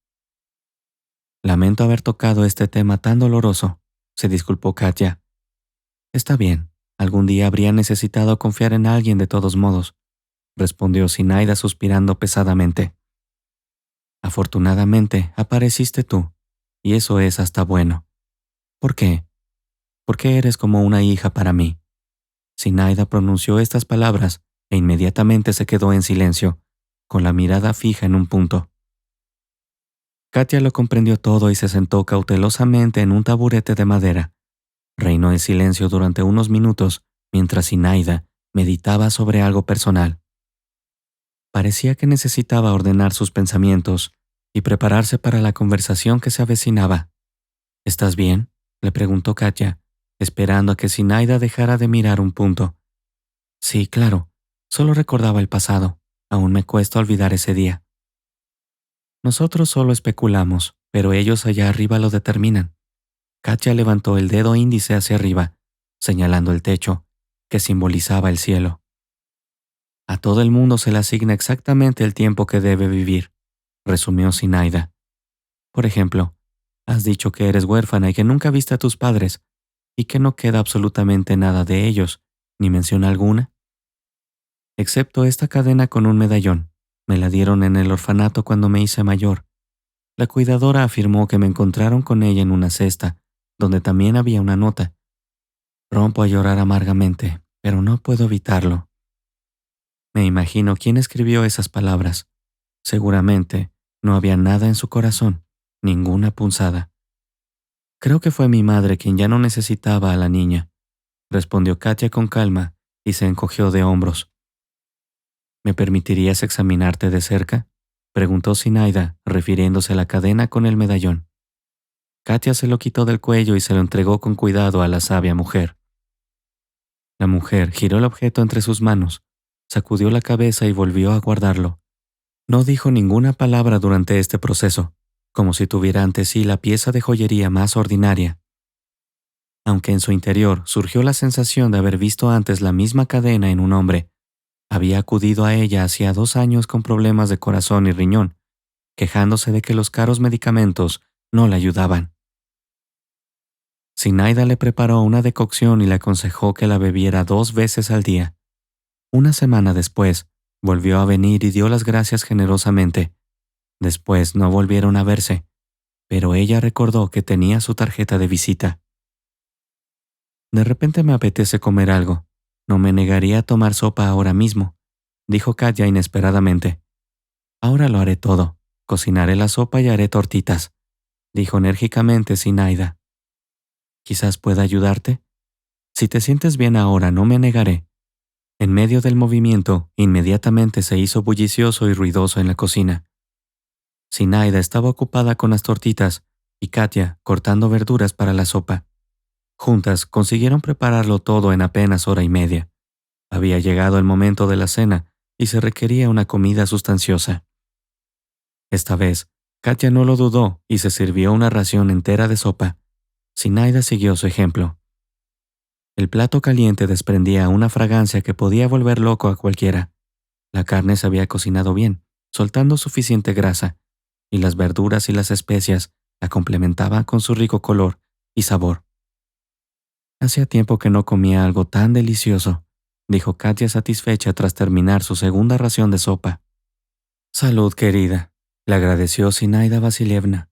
Lamento haber tocado este tema tan doloroso, se disculpó Katya. Está bien, algún día habría necesitado confiar en alguien de todos modos, respondió Zinaida suspirando pesadamente. Afortunadamente, apareciste tú, y eso es hasta bueno. ¿Por qué? Porque eres como una hija para mí. Zinaida pronunció estas palabras e inmediatamente se quedó en silencio, con la mirada fija en un punto. Katya lo comprendió todo y se sentó cautelosamente en un taburete de madera. Reinó el silencio durante unos minutos mientras Zinaida meditaba sobre algo personal. Parecía que necesitaba ordenar sus pensamientos y prepararse para la conversación que se avecinaba. ¿Estás bien?, le preguntó Katya, esperando a que Zinaida dejara de mirar un punto. Sí, claro, solo recordaba el pasado. Aún me cuesta olvidar ese día. Nosotros solo especulamos, pero ellos allá arriba lo determinan. Katya levantó el dedo índice hacia arriba, señalando el techo, que simbolizaba el cielo. A todo el mundo se le asigna exactamente el tiempo que debe vivir, resumió Zinaida. Por ejemplo, has dicho que eres huérfana y que nunca viste a tus padres, y que no queda absolutamente nada de ellos, ni mención alguna. Excepto esta cadena con un medallón. Me la dieron en el orfanato cuando me hice mayor. La cuidadora afirmó que me encontraron con ella en una cesta, donde también había una nota. Rompo a llorar amargamente, pero no puedo evitarlo. Me imagino quién escribió esas palabras. Seguramente no había nada en su corazón, ninguna punzada. Creo que fue mi madre quien ya no necesitaba a la niña, respondió Katya con calma y se encogió de hombros. ¿Me permitirías examinarte de cerca?, preguntó Zinaida, refiriéndose a la cadena con el medallón. Katya se lo quitó del cuello y se lo entregó con cuidado a la sabia mujer. La mujer giró el objeto entre sus manos, sacudió la cabeza y volvió a guardarlo. No dijo ninguna palabra durante este proceso, como si tuviera ante sí la pieza de joyería más ordinaria. Aunque en su interior surgió la sensación de haber visto antes la misma cadena en un hombre, había acudido a ella hacía 2 años con problemas de corazón y riñón, quejándose de que los caros medicamentos no le ayudaban. Zinaida le preparó una decocción y le aconsejó que la bebiera 2 veces al día. Una semana después, volvió a venir y dio las gracias generosamente. Después no volvieron a verse, pero ella recordó que tenía su tarjeta de visita. De repente me apetece comer algo. No me negaría a tomar sopa ahora mismo, dijo Katya inesperadamente. Ahora lo haré todo. Cocinaré la sopa y haré tortitas, dijo enérgicamente Zinaida. Quizás pueda ayudarte. Si te sientes bien ahora, no me negaré. En medio del movimiento, inmediatamente se hizo bullicioso y ruidoso en la cocina. Zinaida estaba ocupada con las tortitas y Katya cortando verduras para la sopa. Juntas consiguieron prepararlo todo en apenas hora y media. Había llegado el momento de la cena y se requería una comida sustanciosa. Esta vez, Katya no lo dudó y se sirvió una ración entera de sopa. Zinaida siguió su ejemplo. El plato caliente desprendía una fragancia que podía volver loco a cualquiera. La carne se había cocinado bien, soltando suficiente grasa, y las verduras y las especias la complementaban con su rico color y sabor. Hacía tiempo que no comía algo tan delicioso, dijo Katya satisfecha tras terminar su segunda ración de sopa. Salud, querida, le agradeció Zinaida Vasilievna.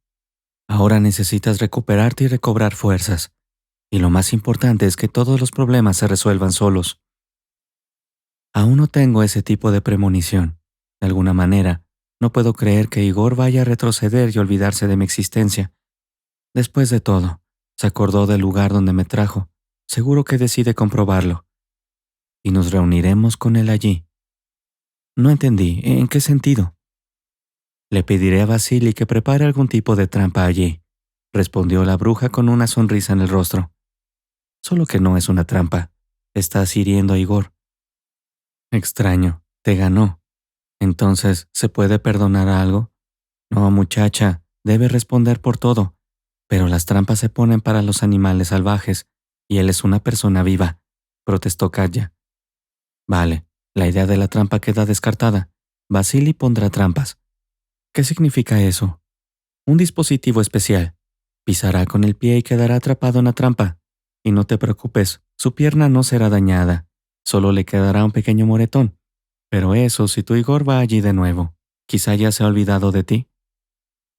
Ahora necesitas recuperarte y recobrar fuerzas. Y lo más importante es que todos los problemas se resuelvan solos. Aún no tengo ese tipo de premonición. De alguna manera, no puedo creer que Igor vaya a retroceder y olvidarse de mi existencia. Después de todo, se acordó del lugar donde me trajo. Seguro que decide comprobarlo. Y nos reuniremos con él allí. No entendí. ¿En qué sentido? Le pediré a Vasily que prepare algún tipo de trampa allí, respondió la bruja con una sonrisa en el rostro. Solo que no es una trampa. Estás hiriendo a Igor. Extraño, te ganó. Entonces, ¿se puede perdonar algo? No, muchacha, debe responder por todo. Pero las trampas se ponen para los animales salvajes, y él es una persona viva, protestó Katya. Vale, la idea de la trampa queda descartada. Vasily pondrá trampas. ¿Qué significa eso? Un dispositivo especial. Pisará con el pie y quedará atrapado en la trampa. Y no te preocupes, su pierna no será dañada. Solo le quedará un pequeño moretón. Pero eso si tu Igor va allí de nuevo. Quizá ya se ha olvidado de ti.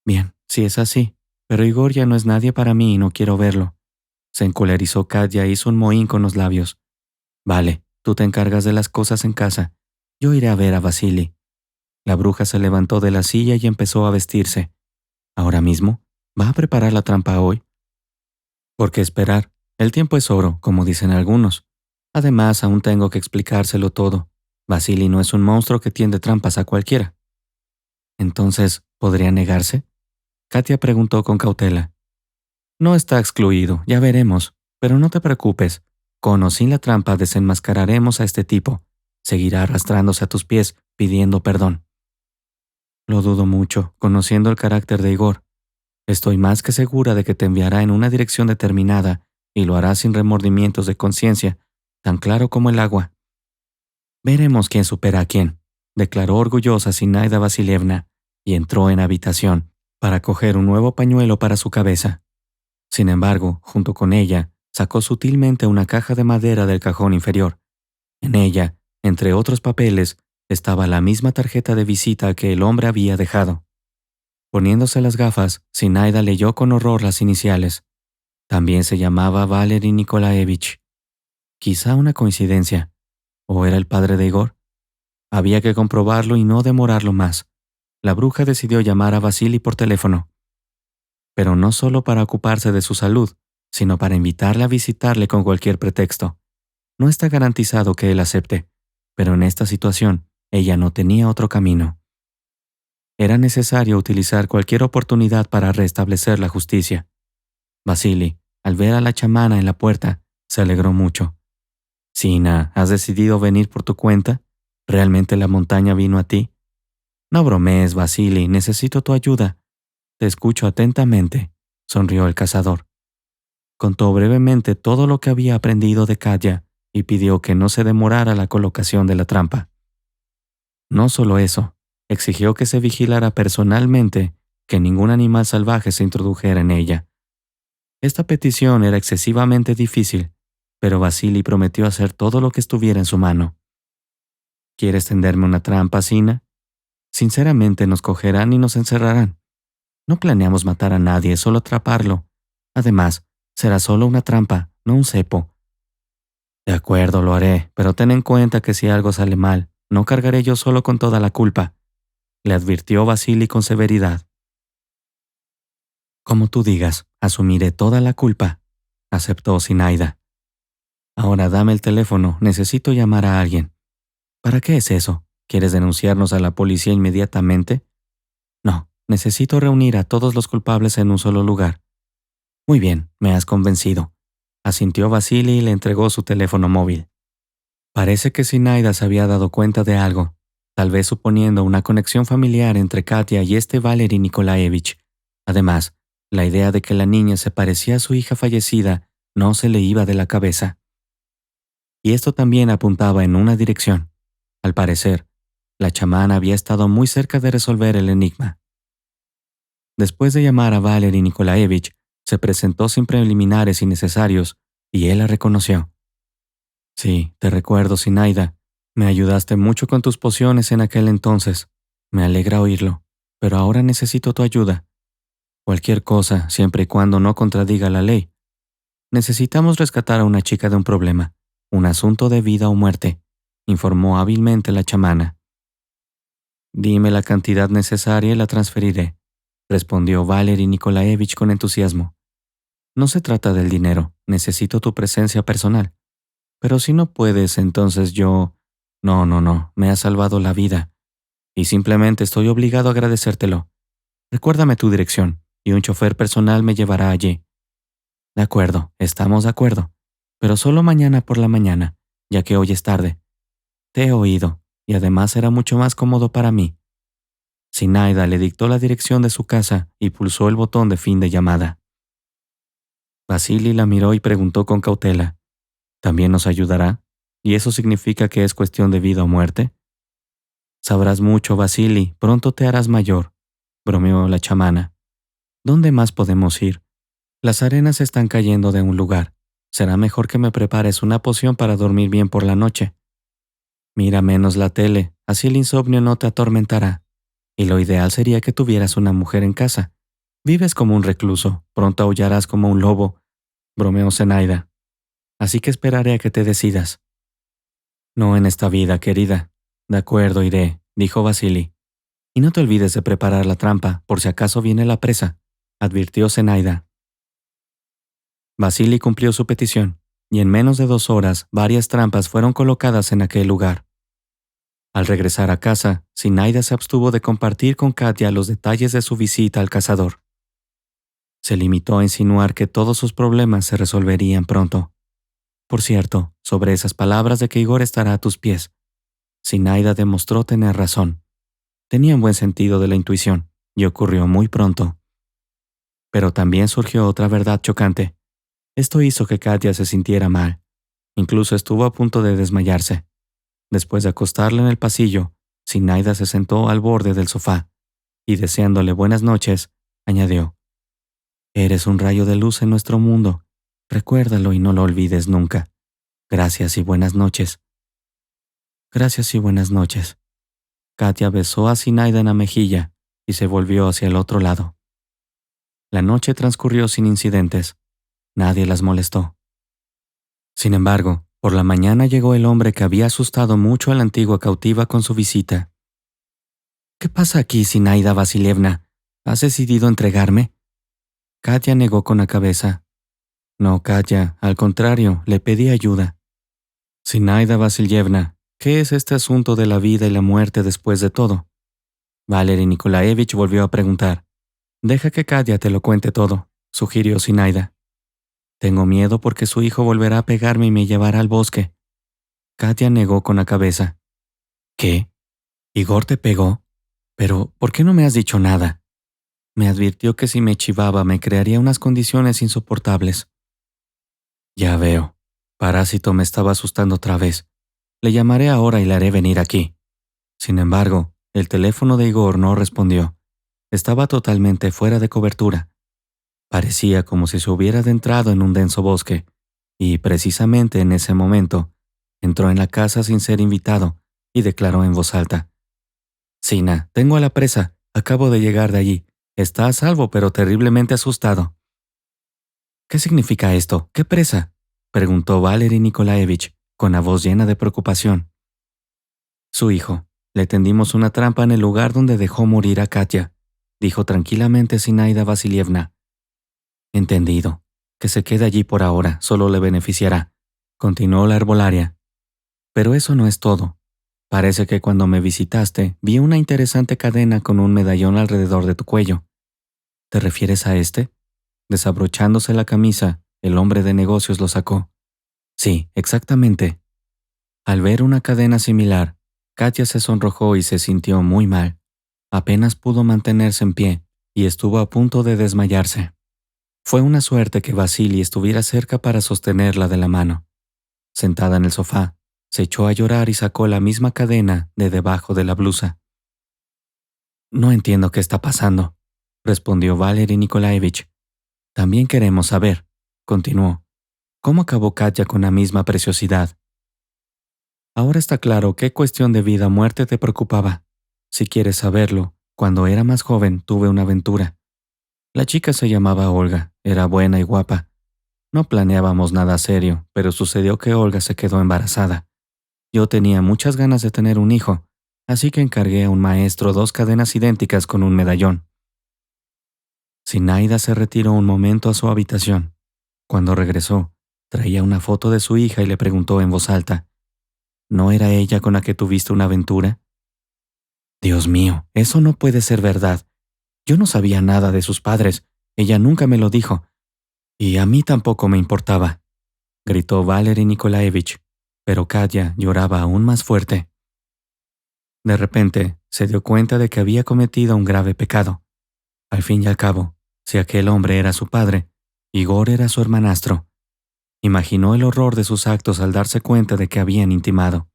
Bien, si es así. Pero Igor ya no es nadie para mí y no quiero verlo. Se encolerizó Katya e hizo un mohín con los labios. Vale, tú te encargas de las cosas en casa. Yo iré a ver a Vasily. La bruja se levantó de la silla y empezó a vestirse. ¿Ahora mismo? ¿Va a preparar la trampa hoy? ¿Por qué esperar? El tiempo es oro, como dicen algunos. Además, aún tengo que explicárselo todo. Vasily no es un monstruo que tiende trampas a cualquiera. Entonces, ¿podría negarse? Katya preguntó con cautela. No está excluido, ya veremos. Pero no te preocupes. Con o sin la trampa desenmascararemos a este tipo. Seguirá arrastrándose a tus pies, pidiendo perdón. Lo dudo mucho, conociendo el carácter de Igor. Estoy más que segura de que te enviará en una dirección determinada y lo hará sin remordimientos de conciencia, tan claro como el agua. Veremos quién supera a quién, declaró orgullosa Zinaida Vasilievna, y entró en habitación para coger un nuevo pañuelo para su cabeza. Sin embargo, junto con ella, sacó sutilmente una caja de madera del cajón inferior. En ella, entre otros papeles, estaba la misma tarjeta de visita que el hombre había dejado. Poniéndose las gafas, Zinaida leyó con horror las iniciales. También se llamaba Valery Nikolaevich. Quizá una coincidencia. ¿O era el padre de Igor? Había que comprobarlo y no demorarlo más. La bruja decidió llamar a Vasily por teléfono. Pero no solo para ocuparse de su salud, sino para invitarle a visitarle con cualquier pretexto. No está garantizado que él acepte, pero en esta situación, ella no tenía otro camino. Era necesario utilizar cualquier oportunidad para restablecer la justicia. Vasily, al ver a la chamana en la puerta, se alegró mucho. «Zina, ¿has decidido venir por tu cuenta? ¿Realmente la montaña vino a ti?» «No bromees, Vasily, necesito tu ayuda». «Te escucho atentamente», sonrió el cazador. Contó brevemente todo lo que había aprendido de Katya y pidió que no se demorara la colocación de la trampa. No solo eso, exigió que se vigilara personalmente que ningún animal salvaje se introdujera en ella. Esta petición era excesivamente difícil, pero Vasily prometió hacer todo lo que estuviera en su mano. ¿Quieres tenderme una trampa, Zina? Sinceramente nos cogerán y nos encerrarán. No planeamos matar a nadie, solo atraparlo. Además, será solo una trampa, no un cepo. De acuerdo, lo haré, pero ten en cuenta que si algo sale mal, no cargaré yo solo con toda la culpa, le advirtió Vasily con severidad. Como tú digas, asumiré toda la culpa, aceptó Zinaida. Ahora dame el teléfono, necesito llamar a alguien. ¿Para qué es eso? ¿Quieres denunciarnos a la policía inmediatamente? No, necesito reunir a todos los culpables en un solo lugar. Muy bien, me has convencido, asintió Vasily y le entregó su teléfono móvil. Parece que Zinaida se había dado cuenta de algo, tal vez suponiendo una conexión familiar entre Katia y este Valery Nikolaevich. Además, la idea de que la niña se parecía a su hija fallecida no se le iba de la cabeza. Y esto también apuntaba en una dirección. Al parecer, la chamana había estado muy cerca de resolver el enigma. Después de llamar a Valery Nikolaevich, se presentó sin preliminares innecesarios y él la reconoció. Sí, te recuerdo, Zinaida. Me ayudaste mucho con tus pociones en aquel entonces. Me alegra oírlo, pero ahora necesito tu ayuda. Cualquier cosa, siempre y cuando no contradiga la ley. Necesitamos rescatar a una chica de un problema, un asunto de vida o muerte, informó hábilmente la chamana. Dime la cantidad necesaria y la transferiré, respondió Valery Nikolaevich con entusiasmo. No se trata del dinero, necesito tu presencia personal. Pero si no puedes, entonces yo... No, me has salvado la vida. Y simplemente estoy obligado a agradecértelo. Recuérdame tu dirección, y un chofer personal me llevará allí. De acuerdo, estamos de acuerdo. Pero solo mañana por la mañana, ya que hoy es tarde. Te he oído, y además será mucho más cómodo para mí. Zinaida le dictó la dirección de su casa y pulsó el botón de fin de llamada. Vasily la miró y preguntó con cautela. ¿También nos ayudará? ¿Y eso significa que es cuestión de vida o muerte? Sabrás mucho, Vasily, pronto te harás mayor, bromeó la chamana. ¿Dónde más podemos ir? Las arenas están cayendo de un lugar. Será mejor que me prepares una poción para dormir bien por la noche. Mira menos la tele, así el insomnio no te atormentará. Y lo ideal sería que tuvieras una mujer en casa. Vives como un recluso, pronto aullarás como un lobo, bromeó Zenaida. Así que esperaré a que te decidas. No en esta vida, querida. De acuerdo, iré, dijo Vasily. Y no te olvides de preparar la trampa, por si acaso viene la presa, advirtió Zenaida. Vasily cumplió su petición, y en menos de 2 horas varias trampas fueron colocadas en aquel lugar. Al regresar a casa, Zenaida se abstuvo de compartir con Katia los detalles de su visita al cazador. Se limitó a insinuar que todos sus problemas se resolverían pronto. Por cierto, sobre esas palabras de que Igor estará a tus pies, Zenaida demostró tener razón. Tenía un buen sentido de la intuición, y ocurrió muy pronto. Pero también surgió otra verdad chocante. Esto hizo que Katia se sintiera mal. Incluso estuvo a punto de desmayarse. Después de acostarla en el pasillo, Zenaida se sentó al borde del sofá, y deseándole buenas noches, añadió: Eres un rayo de luz en nuestro mundo. Recuérdalo y no lo olvides nunca. Gracias y buenas noches. Gracias y buenas noches. Katia besó a Zenaida en la mejilla y se volvió hacia el otro lado. La noche transcurrió sin incidentes. Nadie las molestó. Sin embargo, por la mañana llegó el hombre que había asustado mucho a la antigua cautiva con su visita. ¿Qué pasa aquí, Zinaida Vasilievna? ¿Has decidido entregarme? Katia negó con la cabeza. No, Katia, al contrario, le pedí ayuda. Zinaida Vasilievna, ¿qué es este asunto de la vida y la muerte después de todo? Valery Nikolaevich volvió a preguntar. Deja que Katia te lo cuente todo, sugirió Zinaida. Tengo miedo porque su hijo volverá a pegarme y me llevará al bosque. Katia negó con la cabeza. ¿Qué? ¿Igor te pegó? Pero, ¿por qué no me has dicho nada? Me advirtió que si me chivaba me crearía unas condiciones insoportables. Ya veo. Parásito me estaba asustando otra vez. Le llamaré ahora y le haré venir aquí. Sin embargo, el teléfono de Igor no respondió. Estaba totalmente fuera de cobertura. Parecía como si se hubiera adentrado en un denso bosque, y precisamente en ese momento, entró en la casa sin ser invitado y declaró en voz alta: Zina, tengo a la presa, acabo de llegar de allí. Está a salvo pero terriblemente asustado. ¿Qué significa esto? ¿Qué presa? preguntó Valery Nikolaevich con la voz llena de preocupación. Su hijo. Le tendimos una trampa en el lugar donde dejó morir a Katya, dijo tranquilamente Zinaida Vasilievna. Entendido. Que se quede allí por ahora, solo le beneficiará, continuó la herbolaria. Pero eso no es todo. Parece que cuando me visitaste vi una interesante cadena con un medallón alrededor de tu cuello. ¿Te refieres a este? Desabrochándose la camisa, el hombre de negocios lo sacó. Sí, exactamente. Al ver una cadena similar, Katya se sonrojó y se sintió muy mal. Apenas pudo mantenerse en pie y estuvo a punto de desmayarse. Fue una suerte que Vasily estuviera cerca para sostenerla de la mano. Sentada en el sofá, se echó a llorar y sacó la misma cadena de debajo de la blusa. No entiendo qué está pasando, respondió Valery Nikolaevich. También queremos saber, continuó, cómo acabó Katya con la misma preciosidad. Ahora está claro qué cuestión de vida o muerte te preocupaba. Si quieres saberlo, cuando era más joven tuve una aventura. La chica se llamaba Olga, era buena y guapa. No planeábamos nada serio, pero sucedió que Olga se quedó embarazada. Yo tenía muchas ganas de tener un hijo, así que encargué a un maestro 2 cadenas idénticas con un medallón. Zinaida se retiró un momento a su habitación. Cuando regresó, traía una foto de su hija y le preguntó en voz alta, ¿no era ella con la que tuviste una aventura? Dios mío, eso no puede ser verdad. Yo no sabía nada de sus padres, ella nunca me lo dijo, y a mí tampoco me importaba, gritó Valery Nikolaevich, pero Katya lloraba aún más fuerte. De repente, se dio cuenta de que había cometido un grave pecado. Al fin y al cabo, si aquel hombre era su padre, Igor era su hermanastro. Imaginó el horror de sus actos al darse cuenta de que habían intimado.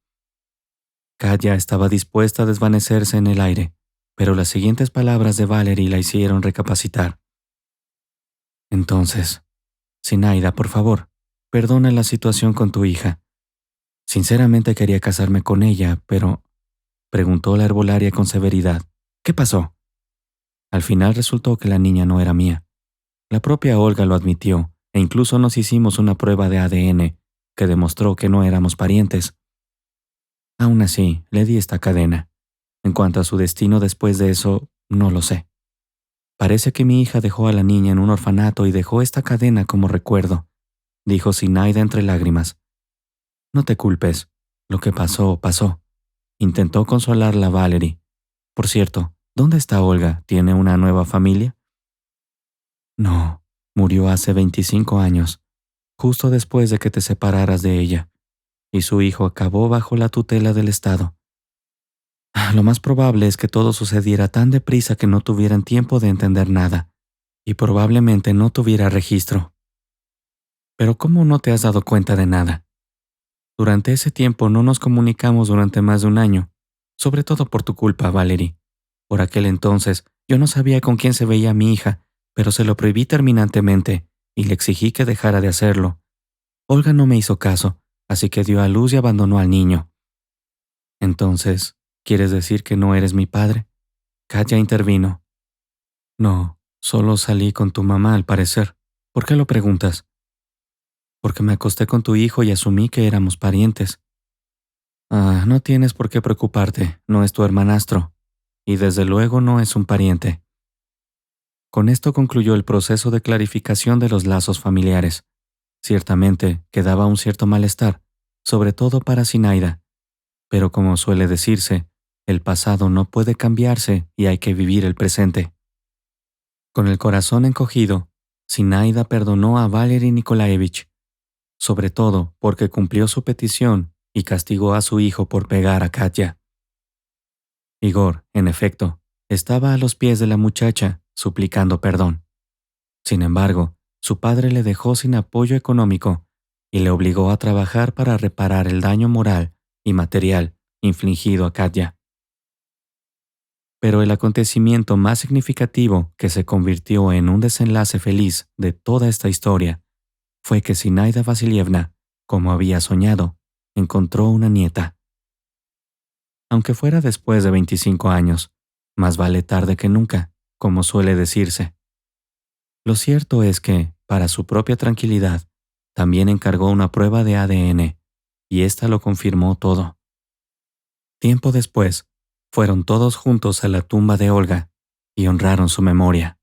Katya estaba dispuesta a desvanecerse en el aire, pero las siguientes palabras de Valery la hicieron recapacitar. Entonces, Zinaida, por favor, perdona la situación con tu hija. Sinceramente quería casarme con ella, pero... preguntó la herbolaria con severidad. ¿Qué pasó? Al final resultó que la niña no era mía. La propia Olga lo admitió, e incluso nos hicimos una prueba de ADN que demostró que no éramos parientes. Aún así, le di esta cadena. En cuanto a su destino después de eso, no lo sé. Parece que mi hija dejó a la niña en un orfanato y dejó esta cadena como recuerdo, dijo Zinaida entre lágrimas. No te culpes. Lo que pasó, pasó. Intentó consolarla Valery. Por cierto, ¿dónde está Olga? ¿Tiene una nueva familia? No, murió hace 25 años, justo después de que te separaras de ella, y su hijo acabó bajo la tutela del Estado. Lo más probable es que todo sucediera tan deprisa que no tuvieran tiempo de entender nada, y probablemente no tuviera registro. Pero ¿cómo no te has dado cuenta de nada? Durante ese tiempo no nos comunicamos durante más de un año, sobre todo por tu culpa, Valery. Por aquel entonces yo no sabía con quién se veía mi hija, pero se lo prohibí terminantemente y le exigí que dejara de hacerlo. Olga no me hizo caso, así que dio a luz y abandonó al niño. Entonces, ¿quieres decir que no eres mi padre? Katya intervino. No, solo salí con tu mamá al parecer. ¿Por qué lo preguntas? Porque me acosté con tu hijo y asumí que éramos parientes. No tienes por qué preocuparte, no es tu hermanastro, y desde luego no es un pariente. Con esto concluyó el proceso de clarificación de los lazos familiares. Ciertamente quedaba un cierto malestar, sobre todo para Zinaida, pero como suele decirse, el pasado no puede cambiarse y hay que vivir el presente. Con el corazón encogido, Zinaida perdonó a Valery Nikolaevich, sobre todo porque cumplió su petición y castigó a su hijo por pegar a Katya. Igor, en efecto, estaba a los pies de la muchacha, suplicando perdón. Sin embargo, su padre le dejó sin apoyo económico y le obligó a trabajar para reparar el daño moral y material infligido a Katya. Pero el acontecimiento más significativo que se convirtió en un desenlace feliz de toda esta historia fue que Zinaida Vasilievna, como había soñado, encontró una nieta. Aunque fuera después de 25 años, más vale tarde que nunca, como suele decirse. Lo cierto es que, para su propia tranquilidad, También encargó una prueba de ADN, y ésta lo confirmó todo. Tiempo después, fueron todos juntos a la tumba de Olga y honraron su memoria.